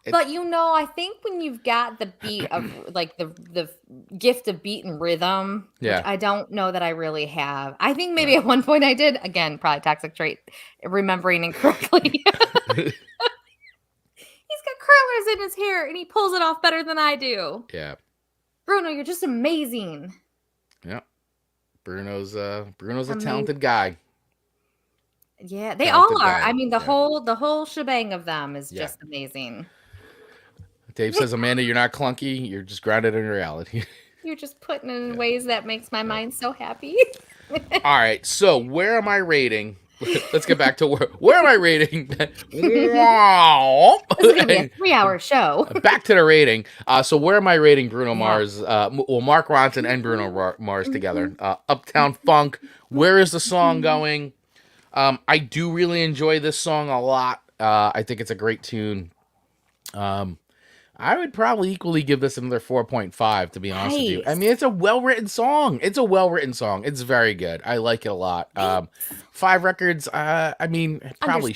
But I think when you've got the beat of like the gift of beat and rhythm, which I don't know that I really have. I think maybe at one point I did. Again, probably toxic trait, remembering incorrectly. He's got curlers in his hair and he pulls it off better than I do. Yeah. Bruno, you're just amazing. Yeah. Bruno's a talented guy. Yeah, they all are. I mean, the whole shebang of them is just amazing. Dave says, Amanda, you're not clunky. You're just grounded in reality. You're just putting it in ways that makes my mind so happy. All right. So where am I rating? Let's get back to where am I rating? Wow. This is going to be a 3-hour show. Back to the rating. So where am I rating Bruno Mars? Mark Ronson and Bruno Mars together. Uptown Funk. Where is the song going? I do really enjoy this song a lot. I think it's a great tune. I would probably equally give this another 4.5, to be honest with you. I mean, it's a well-written song. It's very good. I like it a lot. 5 records. I probably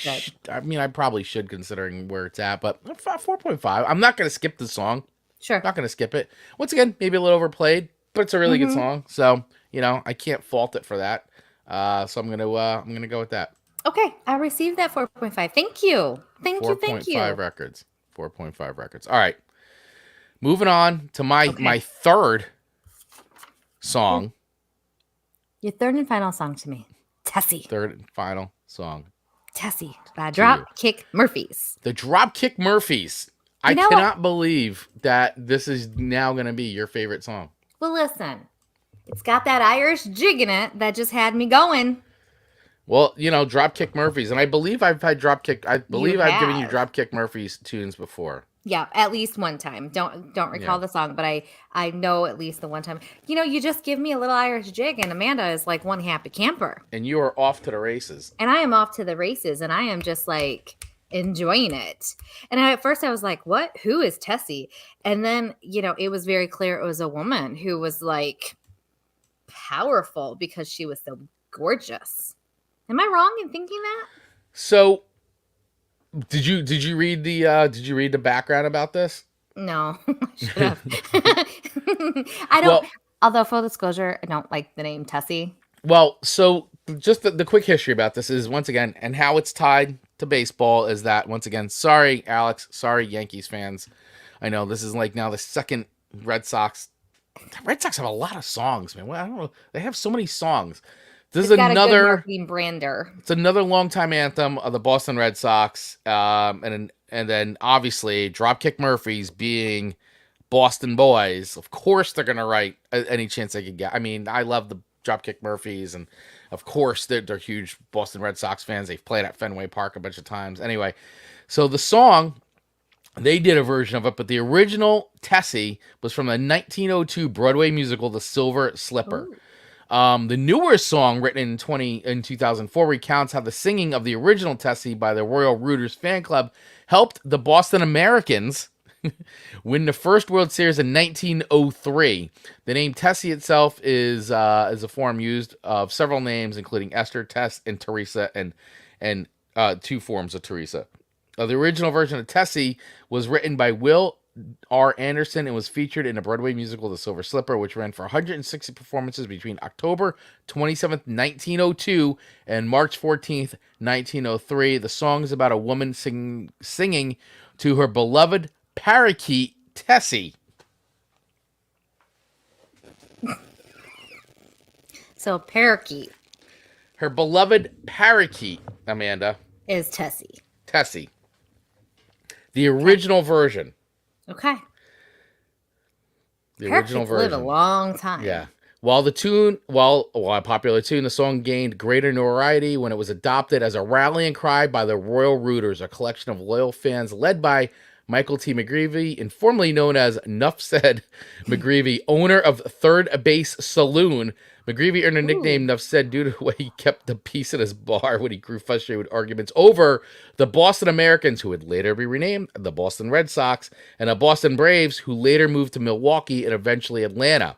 should, considering where it's at, but 4.5. I'm not going to skip the song. Sure. Not going to skip it. Once again, maybe a little overplayed, but it's a really good song. So, I can't fault it for that. So I'm gonna go with that. Okay, I received that 4.5. Thank you. Thank you. 4.5 records. 4.5 records. All right. Moving on to my third song. Your third and final song to me. Tessie. Third and final song. Tessie by Dropkick Murphys. The Dropkick Murphys. I cannot believe that this is now going to be your favorite song. Well, listen. It's got that Irish jig in it that just had me going. Well, Dropkick Murphys, and I believe I've had Dropkick. I've given you Dropkick Murphys tunes before. Yeah, at least one time. Don't recall the song, but I know at least the one time. You just give me a little Irish jig, and Amanda is like one happy camper. And you are off to the races. And I am off to the races, and I am just like enjoying it. And at first I was like, what? Who is Tessie? And then, it was very clear it was a woman who was like powerful because she was so gorgeous. Am I wrong in thinking that? So, did you read the background about this? No, I should have. I don't. Although full disclosure, I don't like the name Tessie. Well, so just the quick history about this is, once again, and how it's tied to baseball is that, once again, sorry, Alex, sorry, Yankees fans. I know this is like now the second Red Sox. The Red Sox have a lot of songs, man. Well, I don't know. They have so many songs. This is another brander. It's another longtime anthem of the Boston Red Sox, and then obviously Dropkick Murphys being Boston boys. Of course, they're gonna write any chance they could get. I mean, I love the Dropkick Murphys, and of course they're huge Boston Red Sox fans. They've played at Fenway Park a bunch of times. Anyway, so the song, they did a version of it, but the original Tessie was from the 1902 Broadway musical The Silver Slipper. Ooh. The newer song, written in 2004, recounts how the singing of the original Tessie by the Royal Rooters fan club helped the Boston Americans win the first World Series in 1903. The name Tessie itself is a form used of several names, including Esther, Tess, and Teresa, and two forms of Teresa. The original version of Tessie was written by Will R. Anderson and was featured in a Broadway musical, The Silver Slipper, which ran for 160 performances between October 27th, 1902 and March 14th, 1903. The song is about a woman singing to her beloved parakeet, Tessie. So, parakeet. Her beloved parakeet, Amanda, is Tessie. Tessie. The original version. Okay. The original version. Live a long time. Yeah. While a popular tune, the song gained greater notoriety when it was adopted as a rallying cry by the Royal Rooters, a collection of loyal fans led by Michael T. McGreevy, informally known as Nuff Said McGreevy, owner of Third Base Saloon. McGreevy earned a nickname, Nuff Said, due to the way he kept the peace at his bar when he grew frustrated with arguments over the Boston Americans, who would later be renamed the Boston Red Sox, and the Boston Braves, who later moved to Milwaukee and eventually Atlanta.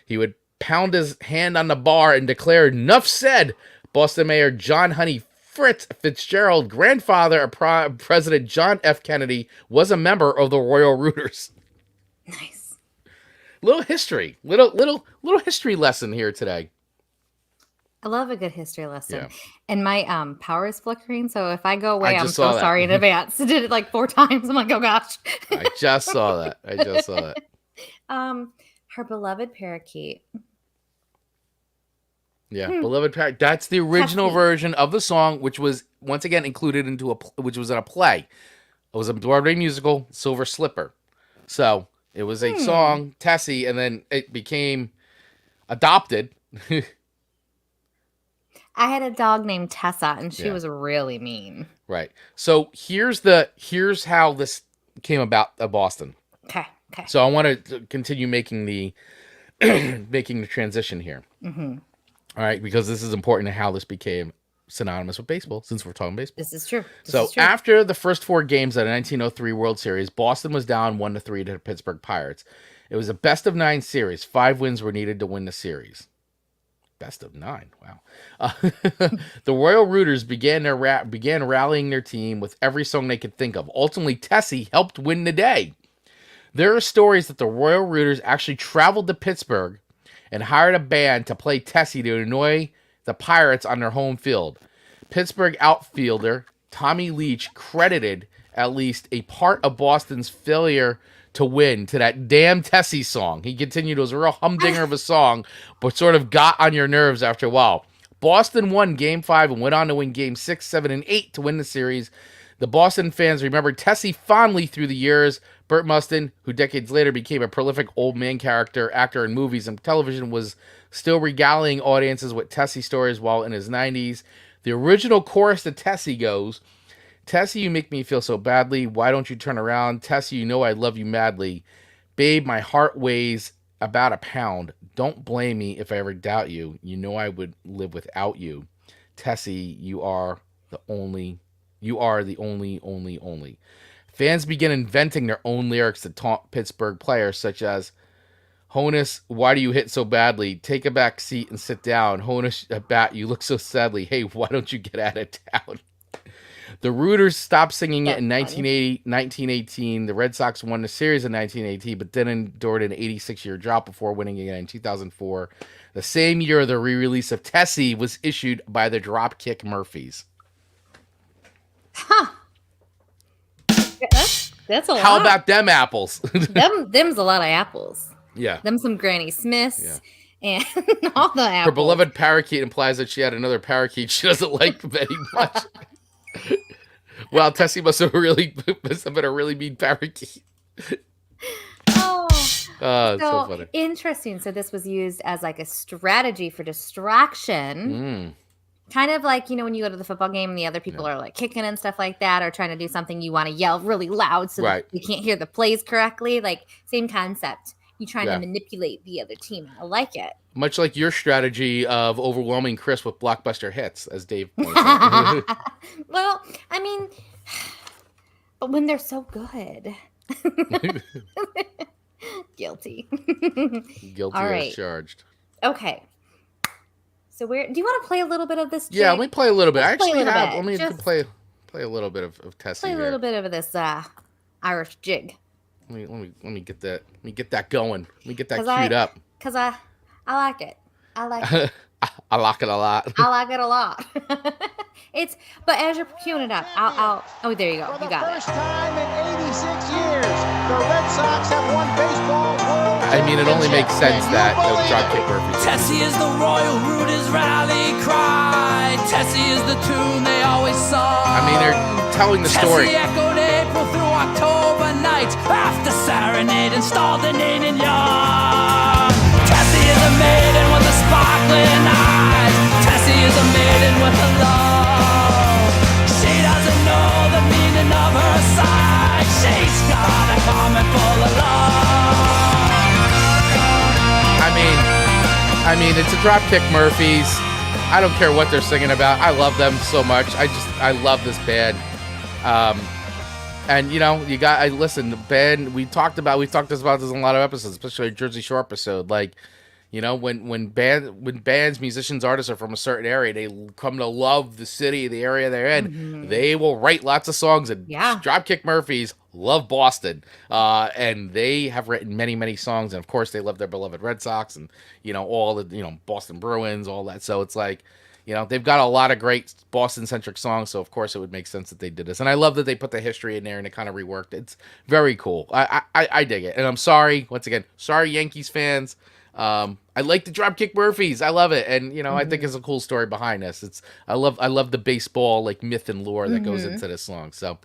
He would pound his hand on the bar and declare, "Nuff said." Boston Mayor John Honey Fritz Fitzgerald, grandfather of President John F. Kennedy, was a member of the Royal Rooters. Nice. Little history, little history lesson here today. I love a good history lesson. Yeah. And my power is flickering, so if I go away, I'm so that. sorry in advance. I did it like 4 times. I'm like, oh gosh. I just saw that. Her beloved parakeet. Yeah, beloved parakeet. That's the original version of the song, which was once again included which was in a play. It was a Broadway musical, Silver Slipper. So it was a song, Tessie, and then it became adopted. I had a dog named Tessa, and she was really mean. Right. So here's how this came about at Boston. Okay. So I want to continue making the making the transition here. Mm-hmm. All right, because this is important to how this became synonymous with baseball, since we're talking baseball. This is true. After the first 4 games of the 1903 World Series, Boston was down 1-3 to the Pittsburgh Pirates. It was a best-of-9 series. 5 wins were needed to win the series. Best of 9. Wow. The Royal Rooters began rallying their team with every song they could think of. Ultimately, Tessie helped win the day. There are stories that the Royal Rooters actually traveled to Pittsburgh and hired a band to play Tessie to annoy the Pirates on their home field. Pittsburgh outfielder Tommy Leach credited at least a part of Boston's failure to win to that damn Tessie song. He continued, it was a real humdinger of a song, but sort of got on your nerves after a while. Boston won Game 5 and went on to win Game 6, 7, and 8 to win the series. The Boston fans remembered Tessie fondly through the years. Burt Mustin, who decades later became a prolific old man actor in movies and television, was still regaling audiences with Tessie stories while in his 90s. The original chorus to Tessie goes, "Tessie, you make me feel so badly. Why don't you turn around? Tessie, you know I love you madly. Babe, my heart weighs about a pound. Don't blame me if I ever doubt you. You know I would live without you. Tessie, you are the only. Fans began inventing their own lyrics to taunt Pittsburgh players, such as, "Honus, why do you hit so badly? Take a back seat and sit down. Honus, at bat, you look so sadly. Hey, why don't you get out of town?" The Rooters stopped singing it in 1918. The Red Sox won the series in 1918, but then endured an 86-year drought before winning again in 2004. The same year, the re-release of Tessie was issued by the Dropkick Murphys. Huh. That's a lot. How about them apples? Them's a lot of apples. Yeah. Them some Granny Smiths and all the apples. Her beloved parakeet implies that she had another parakeet she doesn't like very much. Wow, Tessie must have been a really mean parakeet. Oh, so funny. Interesting. So this was used as like a strategy for distraction. Kind of like, when you go to the football game and the other people are like kicking and stuff like that, or trying to do something, you want to yell really loud so that you can't hear the plays correctly. Like, same concept. You trying to manipulate the other team. I like it. Much like your strategy of overwhelming Chris with blockbuster hits, as Dave points out. Well, I mean, but when they're so good. Guilty. Guilty as charged. Okay. So do you want to play a little bit of this jig? Yeah, let me play a little bit. Let me play a little bit of Tessie. Play a little bit of this Irish jig. Let me get that. Let me get that going. Let me get that queued up. Cause I like it. I like it. I like it a lot. I like it a lot. But as you're queuing it up, I'll. Oh, there you go. You got it. For the first time in 86 years, the Red Sox have won baseball World I mean, it only makes sense that Dropkick Murphys. Tessie is the Royal Rooters rally cry. Tessie is the tune they always saw. I mean, they're telling the story. Tessie echoed April through October nights after serenade installed in Neil Young. Tessie is a maiden with a sparkling eyes. Tessie is a maiden with a love. She doesn't know the meaning of her side. She's got a comment full of love. I mean, it's a Dropkick Murphys. I don't care what they're singing about. I love them so much. I love this band. And listen, the band we've talked about this in a lot of episodes, especially a Jersey Shore episode. Like, when bands, musicians, artists are from a certain area, they come to love the city, the area they're in. Mm-hmm. They will write lots of songs, and Dropkick Murphys love Boston, and they have written many, many songs, and of course they love their beloved Red Sox, and all the Boston Bruins, all that. So it's like, they've got a lot of great Boston-centric songs, so of course it would make sense that they did this. And I love that they put the history in there and it kind of reworked. It's very cool. I dig it. And I'm sorry, once again, Yankees fans. I like the Dropkick Murphys. I love it. And, I think it's a cool story behind this. I love the baseball, like, myth and lore that goes into this song. So,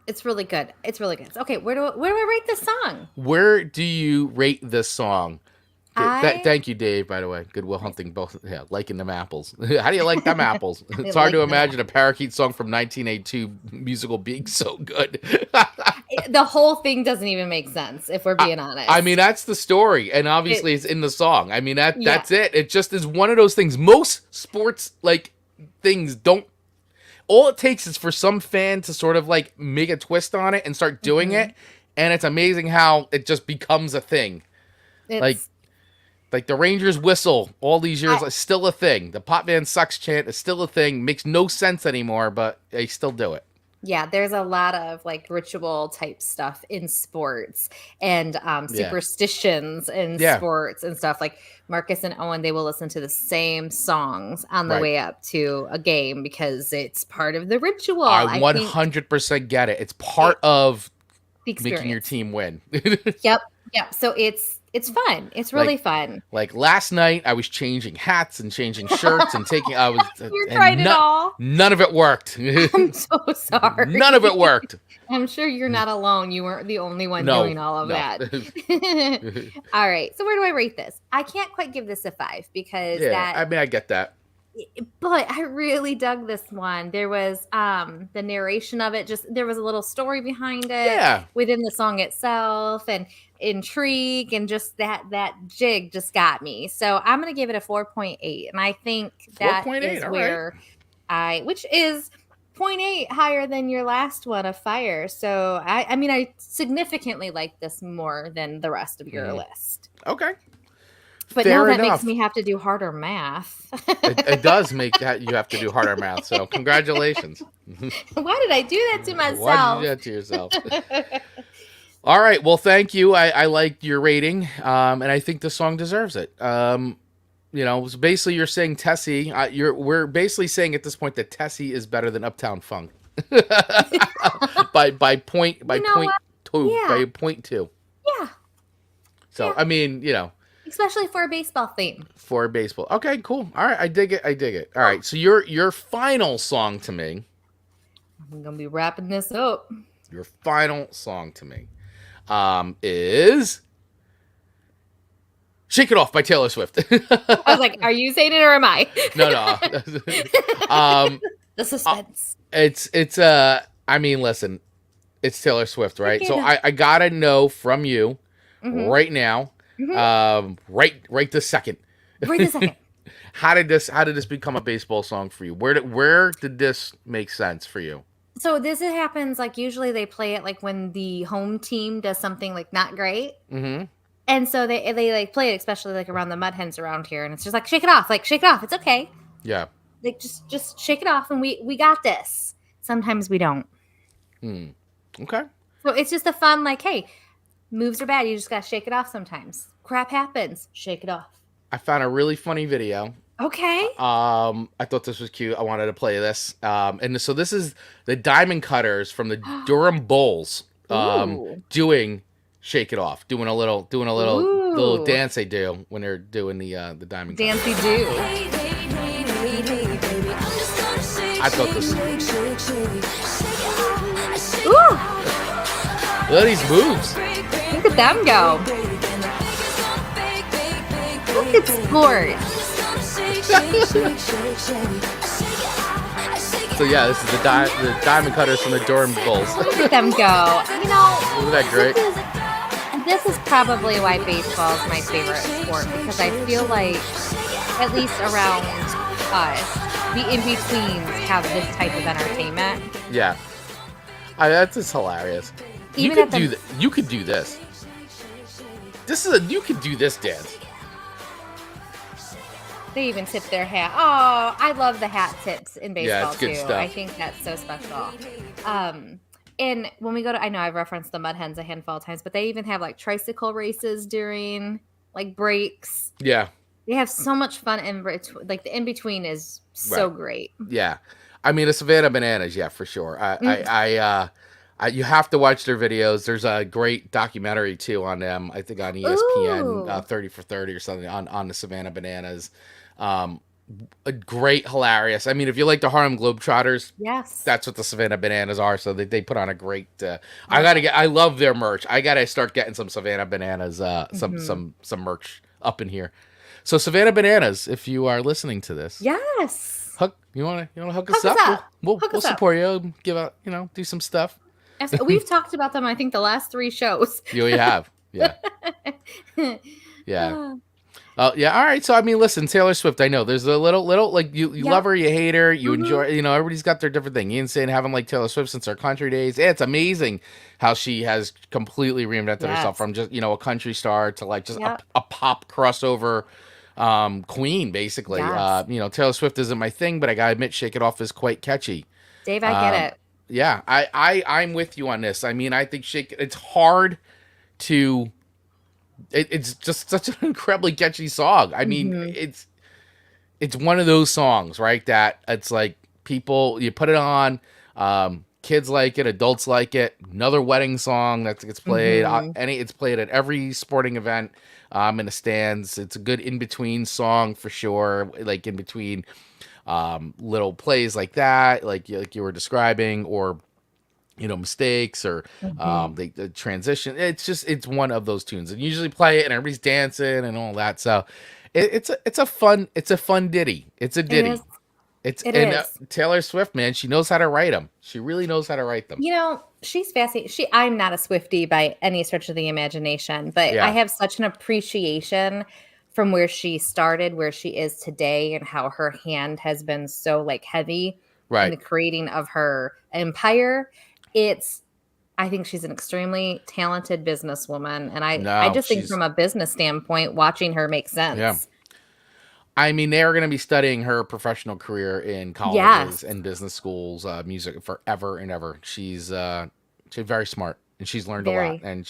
It's really good. It's really good. Okay, where do I rate this song? Where do you rate this song? Thank you, Dave, by the way. Goodwill Hunting, both liking them apples. How do you like them apples? It's hard to imagine a parakeet song from 1982 musical being so good. The whole thing doesn't even make sense, if we're being honest. I mean, that's the story, and obviously it's in the song. I mean, that's it. It just is one of those things. Most sports, like, things don't... All it takes is for some fan to sort of, like, make a twist on it and start doing it, and it's amazing how it just becomes a thing. Like the Rangers whistle all these years is still a thing. The Pop Van Sucks chant is still a thing. Makes no sense anymore, but they still do it. Yeah, there's a lot of like ritual type stuff in sports and superstitions in sports and stuff. Like Marcus and Owen, they will listen to the same songs on the way up to a game because it's part of the ritual. I 100% get it. It's part of making your team win. Yep. So it's fun. It's really fun. Like last night, I was changing hats and changing shirts and taking. You tried it all. None of it worked. I'm so sorry. None of it worked. I'm sure you're not alone. You weren't the only one doing all of that. All right. So where do I rate this? I can't quite give this a 5 because I get that. But I really dug this one. There was the narration of it. Just there was a little story behind it within the song itself, and intrigue, and just that jig just got me. So I'm gonna give it a 4.8, and I think that is where which is 0.8 higher than your last one of Fire. So I mean I significantly like this more than the rest of your list. Okay. But now that makes me have to do harder math. It does make you have to do harder math. So congratulations. Why did I do that to myself? Why did you do that to yourself? All right. Well, thank you. I liked your rating, and I think the song deserves it. So basically you're saying Tessie. We're basically saying at this point that Tessie is better than Uptown Funk by point You know point what? two Yeah. by point two. Yeah. So Yeah. I mean, Especially for a baseball theme. for baseball. Okay, cool. All right, I dig it. All right, so your final song to me. I'm gonna be wrapping this up. Your final song to me, is "Shake It Off" by Taylor Swift. I was like, are you saying it or am I? No. The suspense. It's I mean, listen, it's Taylor Swift, right? So Yeah. I gotta know from you Mhm. right now, right this second. Wait a second. How did this become a baseball song for you? Where did this make sense for you? So this happens like usually they play it like when the home team does something like not great. Mm-hmm. And so they like play it, especially like around the Mud Hens around here, and it's just like shake it off, it's okay, Yeah. like just shake it off, and we got this. Sometimes we don't, Okay. so it's just a fun like, hey, moves are bad, you just gotta shake it off. Sometimes crap happens, shake it off. I found a really funny video. Okay. I thought this was cute. I wanted to play this. And so this is the Diamond Cutters from the Durham Bulls. Ooh. Doing "Shake It Off," doing a little Ooh. dance they do when they're doing the Diamond Cutters. Dancy do. I thought this. Ooh, Look at these moves. look at them go. Look at sport. So yeah, this is the Diamond Cutters from the Durham Bulls. Look at them go. You know, Isn't that great? This is probably why baseball is my favorite sport, because I feel like, at least around us, the in-betweens have this type of entertainment. Yeah, that's just hilarious. Even you at could the- do You could do this. You could do this dance. They even tip their hat. Oh, I love the hat tips in baseball it's good too. stuff. I think that's so special. And when we go to, I know I've referenced the Mud Hens a handful of times, but they even have like tricycle races during like breaks. Yeah, They have so much fun like the in between is so great. yeah. I mean, the Savannah Bananas, yeah, for sure. You have to watch their videos. There's a great documentary too on them. I think on ESPN, Ooh. 30 for 30 or something on the Savannah Bananas. A great, hilarious. I mean, if you like the Harlem Globetrotters, Yes. that's what the Savannah Bananas are. So they put on a great. I love their merch. I gotta start getting some Savannah Bananas, some merch up in here. So Savannah Bananas, if you are listening to this, Yes. you wanna hook Hook us us up? up. We'll Hook us up. support you. Give out, do some stuff. Yes, we've talked about them, I think, the last 3 shows. You have, yeah, yeah. Oh yeah, all right. So I mean, listen, Taylor Swift. I know there's a little like you Yeah. love her, you hate her, you Mhm. enjoy. Everybody's got their different thing. Ian's saying haven't liked Taylor Swift since our country days. Yeah, it's amazing how she has completely reinvented herself Yes. from just a country star to like just Yep. a pop crossover queen, basically. Yes. Taylor Swift isn't my thing, but I gotta admit, "Shake It Off" is quite catchy. Dave, I get it. Yeah, I'm with you on this. I mean, I think it's hard to. It's just such an incredibly catchy song. I mean, it's one of those songs, right? That it's like people, you put it on, kids like it, adults like it. Another wedding song that gets played. It's played at every sporting event, in the stands. It's a good in between song for sure. Like in between, little plays like that, like you were describing, or mistakes, or the transition. It's one of those tunes, and usually play it and everybody's dancing and all that. So it's a fun ditty. It's a ditty. It is. Taylor Swift, man, she knows how to write them. She really knows how to write them. She's fascinating. I'm not a Swiftie by any stretch of the imagination, but Yeah. I have such an appreciation from where she started, where she is today, and how her hand has been so like heavy in the creating of her empire. I think she's an extremely talented businesswoman, and I just think from a business standpoint, watching her makes sense. Yeah. I mean, they're going to be studying her professional career in colleges Yes. and business schools, music forever and ever. She's very smart. and she's learned a lot. And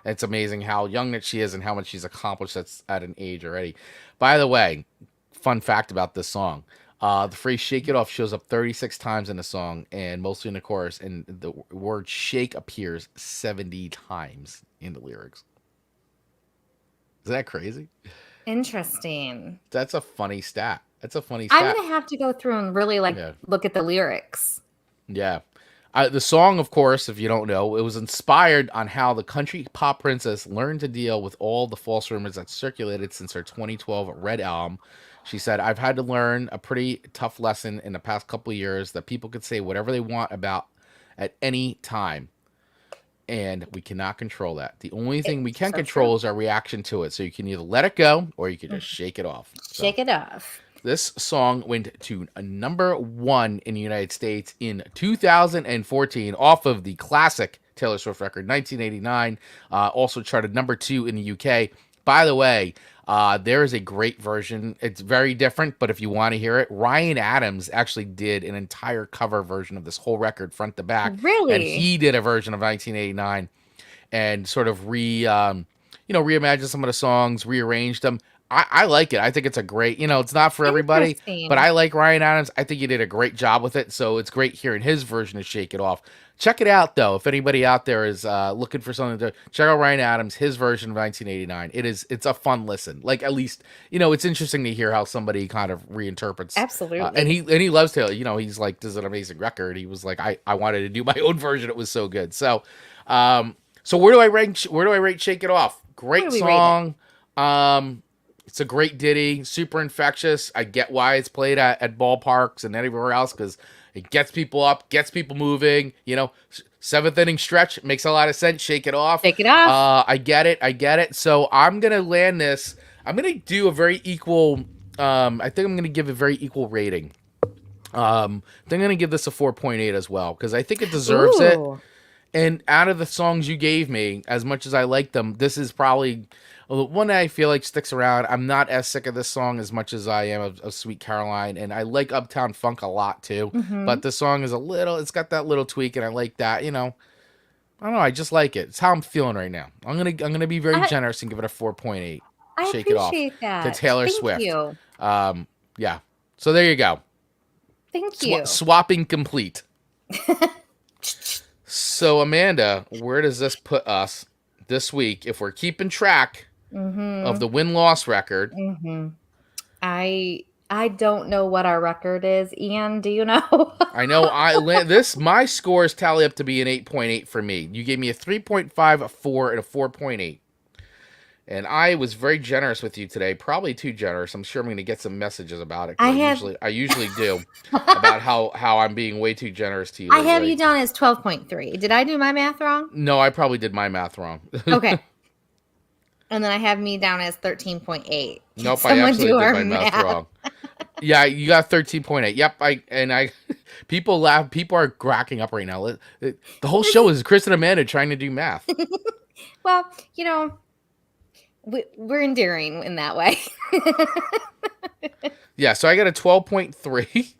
it's amazing how young that she is and how much she's accomplished at an age already. By the way, fun fact about this song. The phrase "shake it off" shows up 36 times in the song, and mostly in the chorus, and the word "shake" appears 70 times in the lyrics. Is that crazy? Interesting. That's a funny stat. I'm gonna have to go through and really look at the lyrics. Yeah. The song, of course, if you don't know, it was inspired on how the country pop princess learned to deal with all the false rumors that circulated since her 2012 Red album. She said, "I've had to learn a pretty tough lesson in the past couple of years that people could say whatever they want about at any time. And we cannot control that. The only thing we can control is our reaction to it. So you can either let it go or you can just shake it off." Shake it off. This song went to number 1 in the United States in 2014 off of the classic Taylor Swift record, 1989. Also charted number 2 in the UK. By the way, there is a great version. It's very different, but if you want to hear it, Ryan Adams actually did an entire cover version of this whole record front to back. Really? And he did a version of 1989 and sort of reimagined some of the songs, rearranged them. I like it. I think it's a great, it's not for everybody, but I like Ryan Adams. I think he did a great job with it. So it's great hearing his version of Shake It Off. Check it out, though. If anybody out there is looking for something to check out, Ryan Adams, his version of 1989. It's a fun listen. Like, at least, it's interesting to hear how somebody kind of reinterprets. Absolutely. And he loves Taylor. He's like, this is an amazing record. He was like, I wanted to do my own version. It was so good. So, where do I rate Shake It Off? Great song. It's a great ditty, super infectious. I get why it's played at ballparks and everywhere else because it gets people up, gets people moving. 7th inning stretch makes a lot of sense. Shake it off. Shake it off. I get it. So I'm going to land this. I'm going to do a very equal, I think I'm going to give a very equal rating. I'm going to give this a 4.8 as well because I think it deserves it. And out of the songs you gave me, as much as I like them, this is probably one that I feel like sticks around. I'm not as sick of this song as much as I am of Sweet Caroline, and I like Uptown Funk a lot too. Mm-hmm. But this song is it's got that little tweak, and I like that. I don't know. I just like it. It's how I'm feeling right now. I'm gonna be very generous and give it a 4.8. Shake it off to Taylor Swift. You. Yeah. So there you go. Thank you. Swapping complete. So Amanda, where does this put us this week if we're keeping track of the win-loss record? Mm-hmm. I don't know what our record is. Ian, do you know? I know my scores tally up to be an 8.8 for me. You gave me a 3.5, a 4, and a 4.8. And I was very generous with you today, probably too generous. I'm sure I'm going to get some messages about it. I usually do about how I'm being way too generous to you. I have you down as 12.3. Did I do my math wrong? No, I probably did my math wrong. Okay. And then I have me down as 13.8. Nope, I absolutely did my math wrong. Yeah, you got 13.8. Yep, people laugh. People are cracking up right now. The whole show is Chris and Amanda trying to do math. Well, we're endearing in that way. Yeah, so I got a 12.3.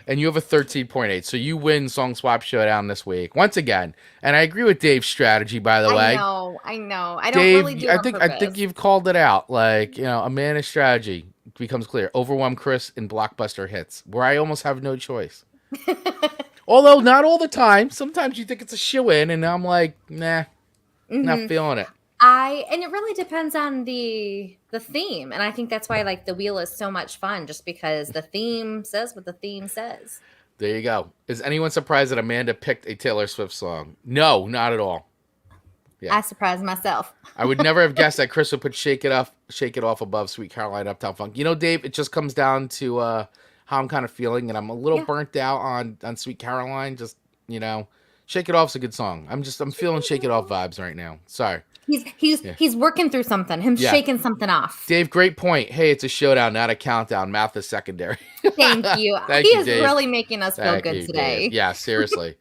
And you have a 13.8. So you win Song Swap Showdown this week once again. And I agree with Dave's strategy, by the way. I know. I don't Dave, really do I think you've called it out. Like, Amanda's strategy becomes clear. Overwhelm Chris in blockbuster hits, where I almost have no choice. Although not all the time. Sometimes you think it's a shoo-in, and I'm like, nah, not feeling it. And it really depends on the theme, and I think that's why the wheel is so much fun, just because the theme says what the theme says. There you go. Is anyone surprised that Amanda picked a Taylor Swift song? No, not at all. Yeah. I surprised myself. I would never have guessed that Chris would put Shake It Off above Sweet Caroline, Uptown Funk. Dave, it just comes down to how I'm kind of feeling, and I'm a little burnt out on Sweet Caroline. Just Shake It Off's a good song. I'm feeling Shake It Off vibes right now. Sorry. He's working through something. Shaking something off. Dave, great point. Hey, it's a showdown, not a countdown. Math is secondary. Thank you. Thank he you, is Dave. really making us feel good today. Dave. Yeah, seriously.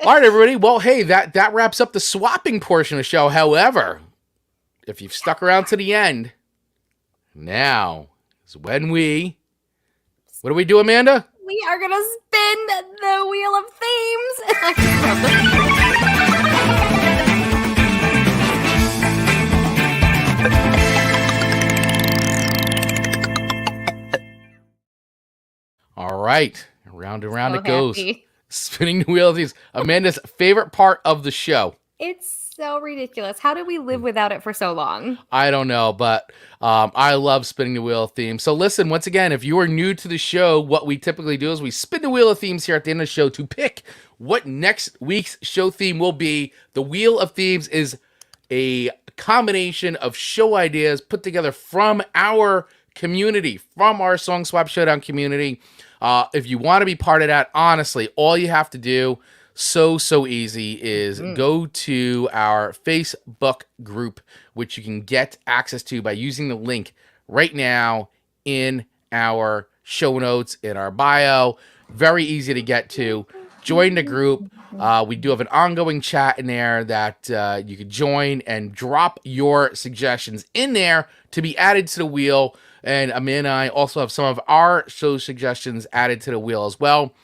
All right, everybody. Well, hey, that wraps up the swapping portion of the show. However, if you've stuck around to the end, now is when what do we do, Amanda? We are going to spin the wheel of themes. All right. Round and round So it goes. happy. Spinning the wheel of these. Amanda's favorite part of the show. It's so ridiculous. How did we live without it for so long? I don't know, but I love spinning the wheel of themes. So listen, once again, if you are new to the show, what we typically do is we spin the wheel of themes here at the end of the show to pick what next week's show theme will be. The wheel of themes is a combination of show ideas put together from our community, from our Song Swap Showdown community. If you want to be part of that, honestly, all you have to do, so easy, is go to our Facebook group, which you can get access to by using the link right now in our show notes, in our bio. Very easy to get to. Join the group. We do have an ongoing chat in there that you can join and drop your suggestions in there to be added to the wheel. And Amanda and I also have some of our show suggestions added to the wheel as well.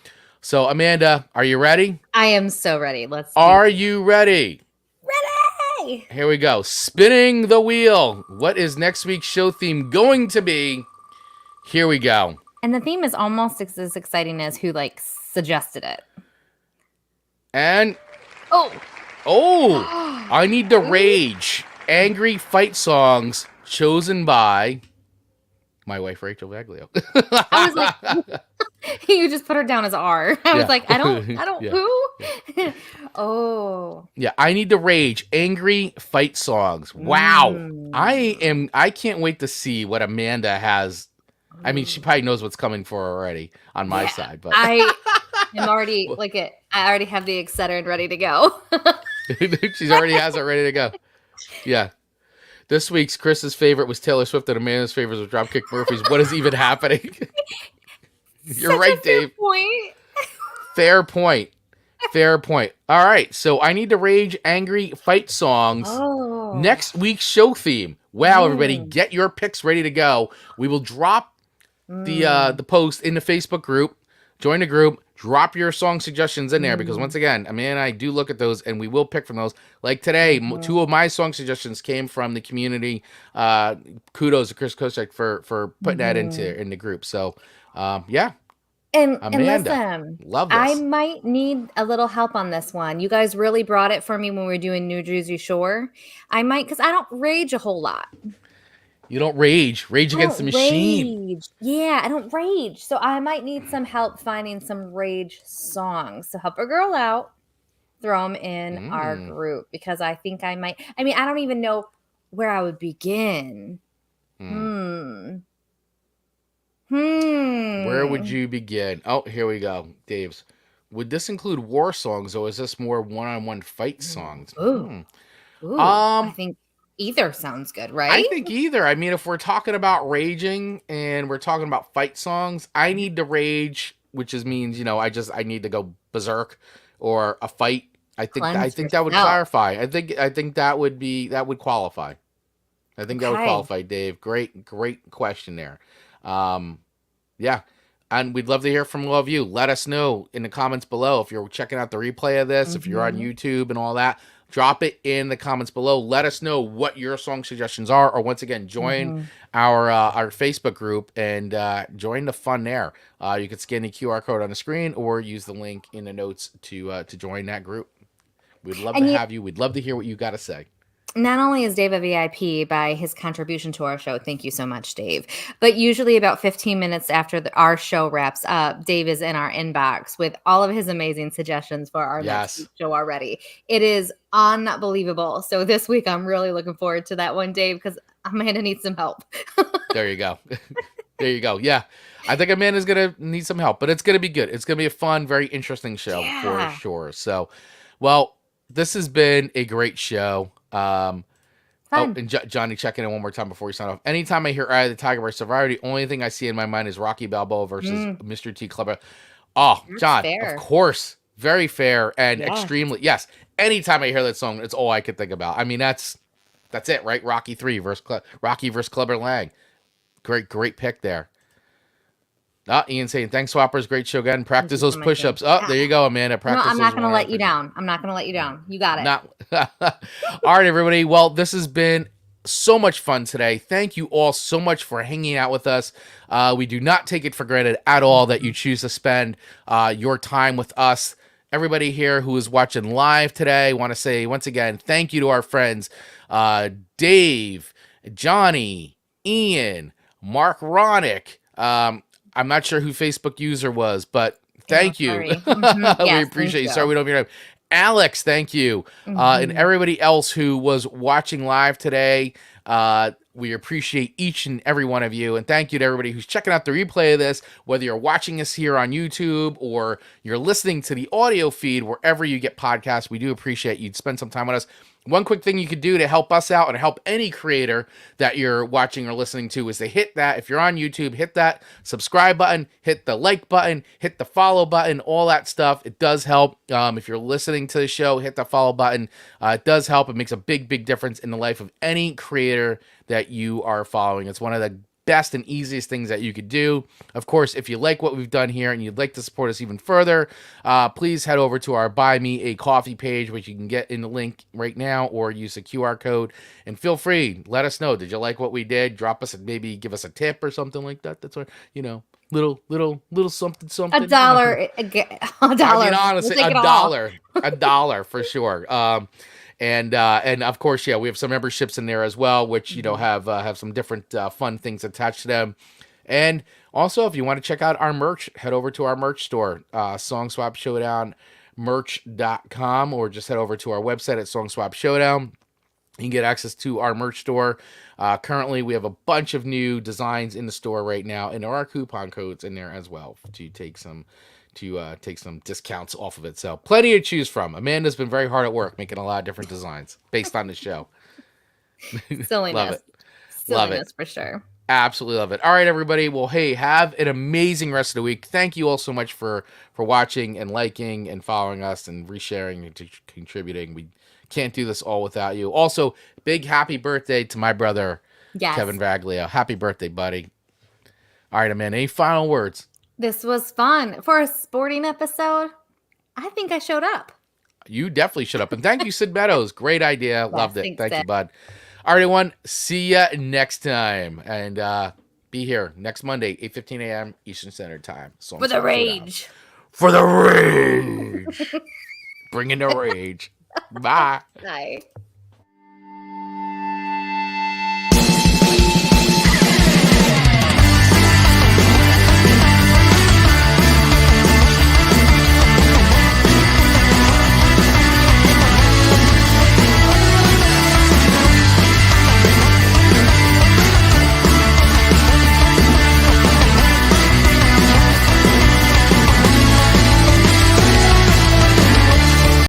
So, Amanda, are you ready? I am so ready. Are you ready? Ready? Here we go. Spinning the wheel. What is next week's show theme going to be? Here we go. And the theme is almost as exciting as who suggested it. And Oh, I Need to Rage. Angry fight songs chosen by my wife, Rachel Vaglio. I was like, you just put her down as R. I was like, I don't, Yeah. who? Oh. Yeah, I Need to Rage. Angry fight songs. Wow. I can't wait to see what Amanda has. I mean, she probably knows what's coming for her already on my side, but I am already I already have the Excedrin ready to go. she already has it ready to go. Yeah. This week's Chris's favorite was Taylor Swift and Amanda's favorite was Dropkick Murphys. What is even happening? You're Such right, a fair Dave. point. Fair point. Fair point. All right. So I Need to Rage, angry fight songs. Oh. Next week's show theme. Wow, everybody, get your picks ready to go. We will drop the post in the Facebook group. Join the group. Drop your song suggestions in there because once again, Amanda and I do look at those and we will pick from those. Like today, two of my song suggestions came from the community. Kudos to Chris Kosek for putting that in the group. So, yeah. And Amanda, listen, love this. I might need a little help on this one. You guys really brought it for me when we were doing New Jersey Shore. I might, because I don't rage a whole lot. You don't rage. Rage Against the Machine. Rage. Yeah, I don't rage. So I might need some help finding some rage songs. So help a girl out. Throw them in our group because I think I might. I mean, I don't even know where I would begin. Where would you begin? Oh, here we go. Dave's. Would this include war songs or is this more one-on-one fight songs? Ooh, I think either sounds good, right? I think either. I mean, if we're talking about raging and we're talking about fight songs, I Need to Rage, which means, I need to go berserk or a fight. I think that would clarify. I think that would qualify. I think that would qualify, Dave. Great question there. Yeah. And we'd love to hear from all of you. Let us know in the comments below if you're checking out the replay of this, if you're on YouTube and all that. Drop it in the comments below. Let us know what your song suggestions are. Or once again, join our Facebook group and join the fun there. You can scan the QR code on the screen or use the link in the notes to join that group. We'd love to have you. We'd love to hear what you got to say. Not only is Dave a VIP by his contribution to our show, thank you so much, Dave, but usually about 15 minutes after our show wraps up, Dave is in our inbox with all of his amazing suggestions for our next show already. It is unbelievable. So this week, I'm really looking forward to that one, Dave, because Amanda needs some help. There you go. There you go. Yeah. I think Amanda's going to need some help, but it's going to be good. It's going to be a fun, very interesting show for sure. So, well, this has been a great show. And Johnny, checking in one more time before we sign off. Anytime I hear Eye of the Tiger versus Survivor, the only thing I see in my mind is Rocky Balboa versus Mr. T. Clubber. Oh, John, fair. Of course. Very fair and extremely. Yes. Anytime I hear that song, it's all I could think about. I mean, that's it, right? Rocky 3 versus Rocky versus Clubber Lang. Great pick there. Ian saying, thanks, Swappers. Great show again. Practice those push-ups. Oh, there you go, Amanda. Practice I'm not going to let you down. down. I'm not going to let you down. You got it. All right, everybody. Well, this has been so much fun today. Thank you all so much for hanging out with us. We do not take it for granted at all that you choose to spend your time with us. Everybody here who is watching live today, I want to say once again, thank you to our friends, Dave, Johnny, Ian, Mark Ronick. I'm not sure who Facebook user was, but thank you. Mm-hmm. We appreciate you. Sorry, we don't have your name. Alex, thank you. And everybody else who was watching live today. We appreciate each and every one of you. And thank you to everybody who's checking out the replay of this, whether you're watching us here on YouTube or you're listening to the audio feed, wherever you get podcasts. We do appreciate you'd spend some time with us. One quick thing you could do to help us out and help any creator that you're watching or listening to is to hit that. If you're on YouTube, hit that subscribe button, hit the like button, hit the follow button, all that stuff. It does help. If you're listening to the show, hit the follow button. It does help. It makes a big, big difference in the life of any creator that you are following. It's one of the best and easiest things that you could do. Of course, if you like what we've done here and you'd like to support us even further, please head over to our Buy Me a Coffee page, which you can get in the link right now, or use the QR code. And feel free, let us know. Did you like what we did? Drop us, maybe give us a tip or something like that. That's what, little something. $1. $1. I mean, honestly, $1 for sure. And of course, yeah, we have some memberships in there as well, which have some different fun things attached to them. And also, if you want to check out our merch, head over to our merch store, SongSwapShowdownmerch.com, or just head over to our website at Song Swap Showdown. You can get access to our merch store. Currently, we have a bunch of new designs in the store right now, and there are coupon codes in there as well to take some discounts off of it. So plenty to choose from. Amanda's been very hard at work making a lot of different designs based on the show. Silliness. Love it. Silliness for sure. Absolutely love it. All right, everybody. Well, hey, have an amazing rest of the week. Thank you all so much for watching and liking and following us and resharing and contributing. We can't do this all without you. Also, big happy birthday to my brother, Kevin Vaglio. Happy birthday, buddy. All right, Amanda, any final words? This was fun. For a sporting episode, I think I showed up. You definitely showed up. And thank you, Sid Meadows. Great idea. Loved it. Thank you, bud. All right, everyone. See ya next time. And be here next Monday, 8:15 a.m. Eastern Standard Time. For the rage. For the rage. Bring in the rage. Bye. Bye.